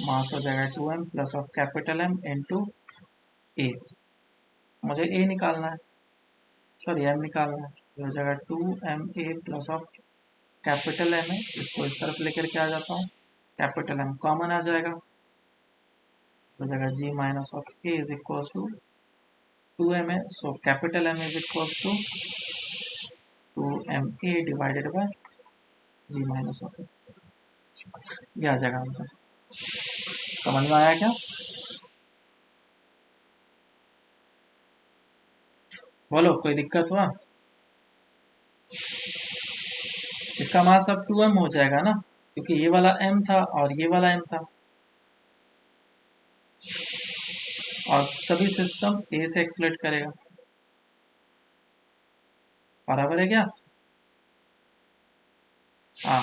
मास हो जाएगा 2m plus of capital M into A. मुझे ए निकालना है, सॉरी एम निकालना है, हो जाएगा 2ma plus of capital M है, इसको इस तरफ लेकर के आ जाता हूँ, कैपिटल एम कॉमन आ जाएगा, हो जाएगा g minus of a is equal to 2ma। So capital M is equal to 2ma divided by g minus of a। ये आ जाएगा आंसर। समझ में आया क्या? बोलो, कोई दिक्कत हुआ? इसका मास अब 2m हो जाएगा ना, क्योंकि ये वाला m था और ये वाला m था, और सभी सिस्टम a से एक्सलेट करेगा। बराबर है क्या? हाँ,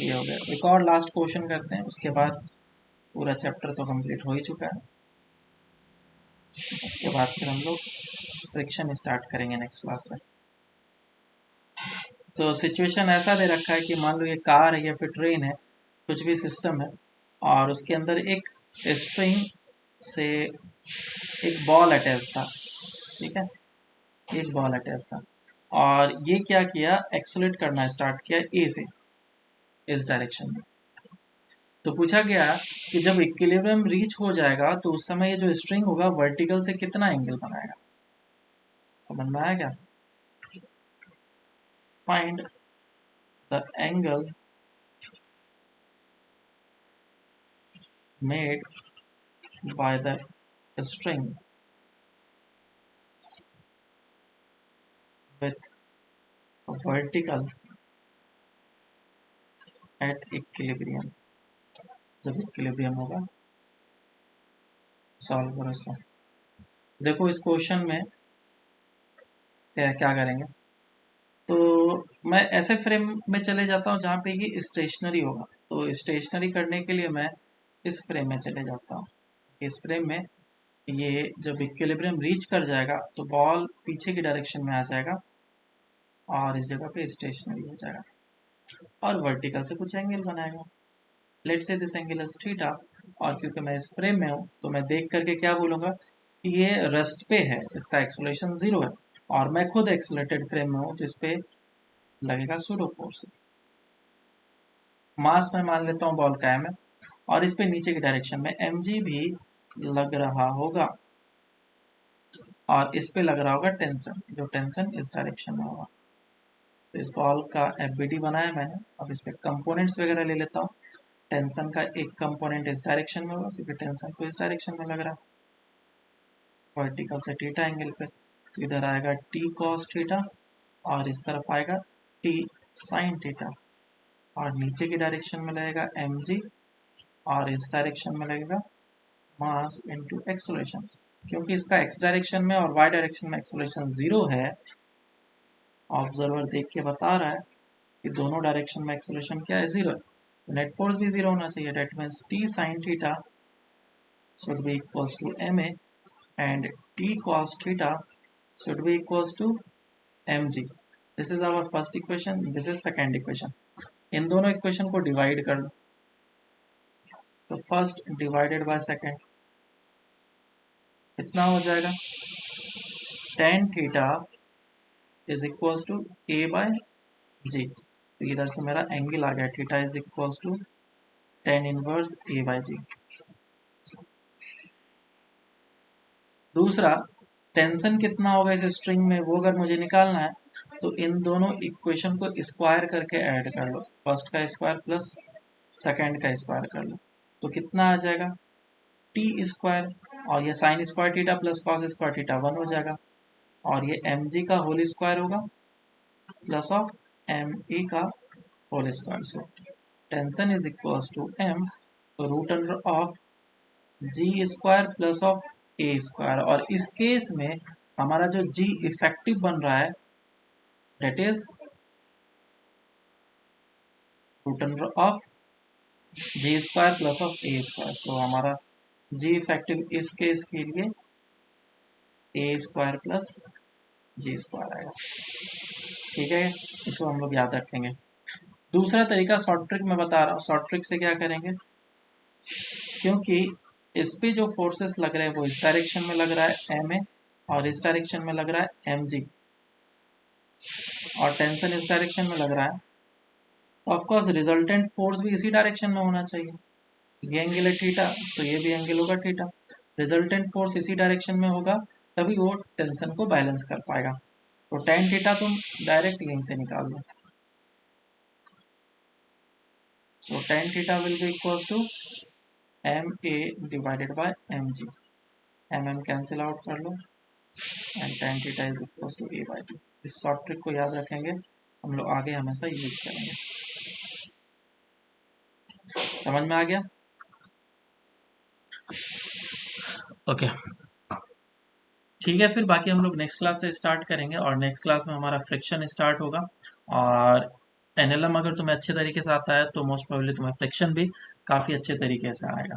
ये हो गया। एक और लास्ट क्वेश्चन करते हैं, उसके बाद पूरा चैप्टर तो कंप्लीट हो ही चुका है। उसके बाद फिर हम लोग फ्रिक्शन स्टार्ट करेंगे नेक्स्ट क्लास से। तो सिचुएशन ऐसा दे रखा है कि मान लो ये कार है या फिर ट्रेन है, कुछ भी सिस्टम है, और उसके अंदर एक स्ट्रिंग से एक बॉल अटैच था, ठीक है, एक बॉल अटैच था, और ये क्या किया, एक्सलेट करना स्टार्ट किया ए से इस डायरेक्शन में। तो पूछा गया कि जब इक्विलिब्रियम रीच हो जाएगा तो उस समय ये जो स्ट्रिंग होगा वर्टिकल से कितना एंगल बनाएगा। समझ में आया क्या? Find the angle made by the string with vertical at equilibrium। जब इक्विलिब्रियम होगा, सॉल्व करो इसको। देखो इस क्वेश्चन में क्या करेंगे, तो मैं ऐसे फ्रेम में चले जाता हूँ जहाँ पे ये स्टेशनरी होगा। तो स्टेशनरी करने के लिए मैं इस फ्रेम में चले जाता हूँ। इस फ्रेम में ये जब इक्विलिब्रियम रीच कर जाएगा तो बॉल पीछे की डायरेक्शन में आ जाएगा, और इस जगह पे स्टेशनरी हो जाएगा, और वर्टिकल से कुछ एंगल बनाएगा। Let's say this angle is theta, और क्योंकि मैं इस फ्रेम में हूँ तो मैं देख करके क्या बोलूँगा कि ये रेस्ट पे है, इसका एक्सेलरेशन 0 है, और मैं खुद एक्सेलरेटेड फ्रेम में हूँ, तो इस पे लगेगा सूडो फोर्स। मास में मान लेता हूँ बॉल का m है, और इस पे नीचे की डायरेक्शन में mg भी लग रहा होगा, और इस पे लग रहा होगा टेंशन, जो टेंशन इस डायरेक्शन में होगा। तो इस बॉल का FBD बनाया मैंने। अब इस पे कंपोनेंट्स वगैरह ले लेता हूँ। टेंशन का एक कंपोनेंट इस डायरेक्शन में होगा, क्योंकि टेंशन तो इस डायरेक्शन में लग रहा है वर्टिकल से थीटा एंगल पे। तो इधर आएगा t cos थीटा, और इस तरफ आएगा t sin थीटा, और नीचे की डायरेक्शन में लगेगा mg, और इस डायरेक्शन में लगेगा मास इनटू एक्सेलरेशन। क्योंकि इसका x डायरेक्शन में और y डायरेक्शन में एक्सेलरेशन 0 है, ऑब्जर्वर देख के बता रहा है कि दोनों डायरेक्शन में एक्सेलरेशन क्या है, 0 है, तो नेट फोर्स भी 0 होना चाहिए। That means t sin theta should be equals to ma, and t cos theta should be equals to mg। This is our first equation, this is second equation। इन दोनों equation को divide कर लो, तो first divided by second कितना हो जाएगा, tan theta is equals to a by g। तो इधर से मेरा एंगल आ गया, theta is equals to tan inverse a by g। दूसरा, टेंशन कितना होगा इस स्ट्रिंग में, वो अगर मुझे निकालना है तो इन दोनों इक्वेशन को स्क्वायर करके ऐड कर लो, फर्स्ट का स्क्वायर प्लस सेकेंड का स्क्वायर कर लो, तो कितना आ जाएगा, टी स्क्वायर, और ये sine square theta plus cos square theta 1 हो जाएगा, और ये एम जी का होल स्क्वायर होगा, प्लस ऑफ एम ए का whole square. So tension is equals to M root under of G square plus of A square, और इस case में हमारा जो जी इफेक्टिव बन रहा है that is root under of G square plus of A square. So हमारा G effective इस केस के लिए A square plus G square आएगा। ठीक है, इसको हम लोग याद रखेंगे। दूसरा तरीका शॉर्ट ट्रिक में बता रहा हूँ। शॉर्ट ट्रिक से क्या करेंगे, क्योंकि इस पे जो फोर्सेस लग रहे हैं वो इस डायरेक्शन में लग रहा है एम ए, और इस डायरेक्शन में लग रहा है एम जी, और टेंशन इस डायरेक्शन में लग रहा है, तो ऑफकोर्स रिजल्टेंट फोर्स भी इसी डायरेक्शन में होना चाहिए। ये एंगल है थीटा, तो ये भी एंगल होगा थीटा। रिजल्टेंट फोर्स इसी डायरेक्शन में होगा, तभी वो टेंशन को बैलेंस कर पाएगा। तो टेन थीटा तुम डायरेक्ट यहीं से निकाल लो। So tan theta will be equal to M A divided by M G. M M cancel out कर लो, and tan theta is equal to A by G. इस शॉर्ट ट्रिक को याद रखेंगे, हम लोग आगे हमेशा यूज करेंगे। समझ में आ गया? ओके ठीक है, फिर बाकी हम लोग नेक्स्ट क्लास से स्टार्ट करेंगे, और नेक्स्ट क्लास में हमारा फ्रिक्शन स्टार्ट होगा। और एनएलएम अगर तुम्हें अच्छे तरीके से आता है तो मोस्ट प्रोबेबली तुम्हें फ्रिक्शन भी काफ़ी अच्छे तरीके से आएगा।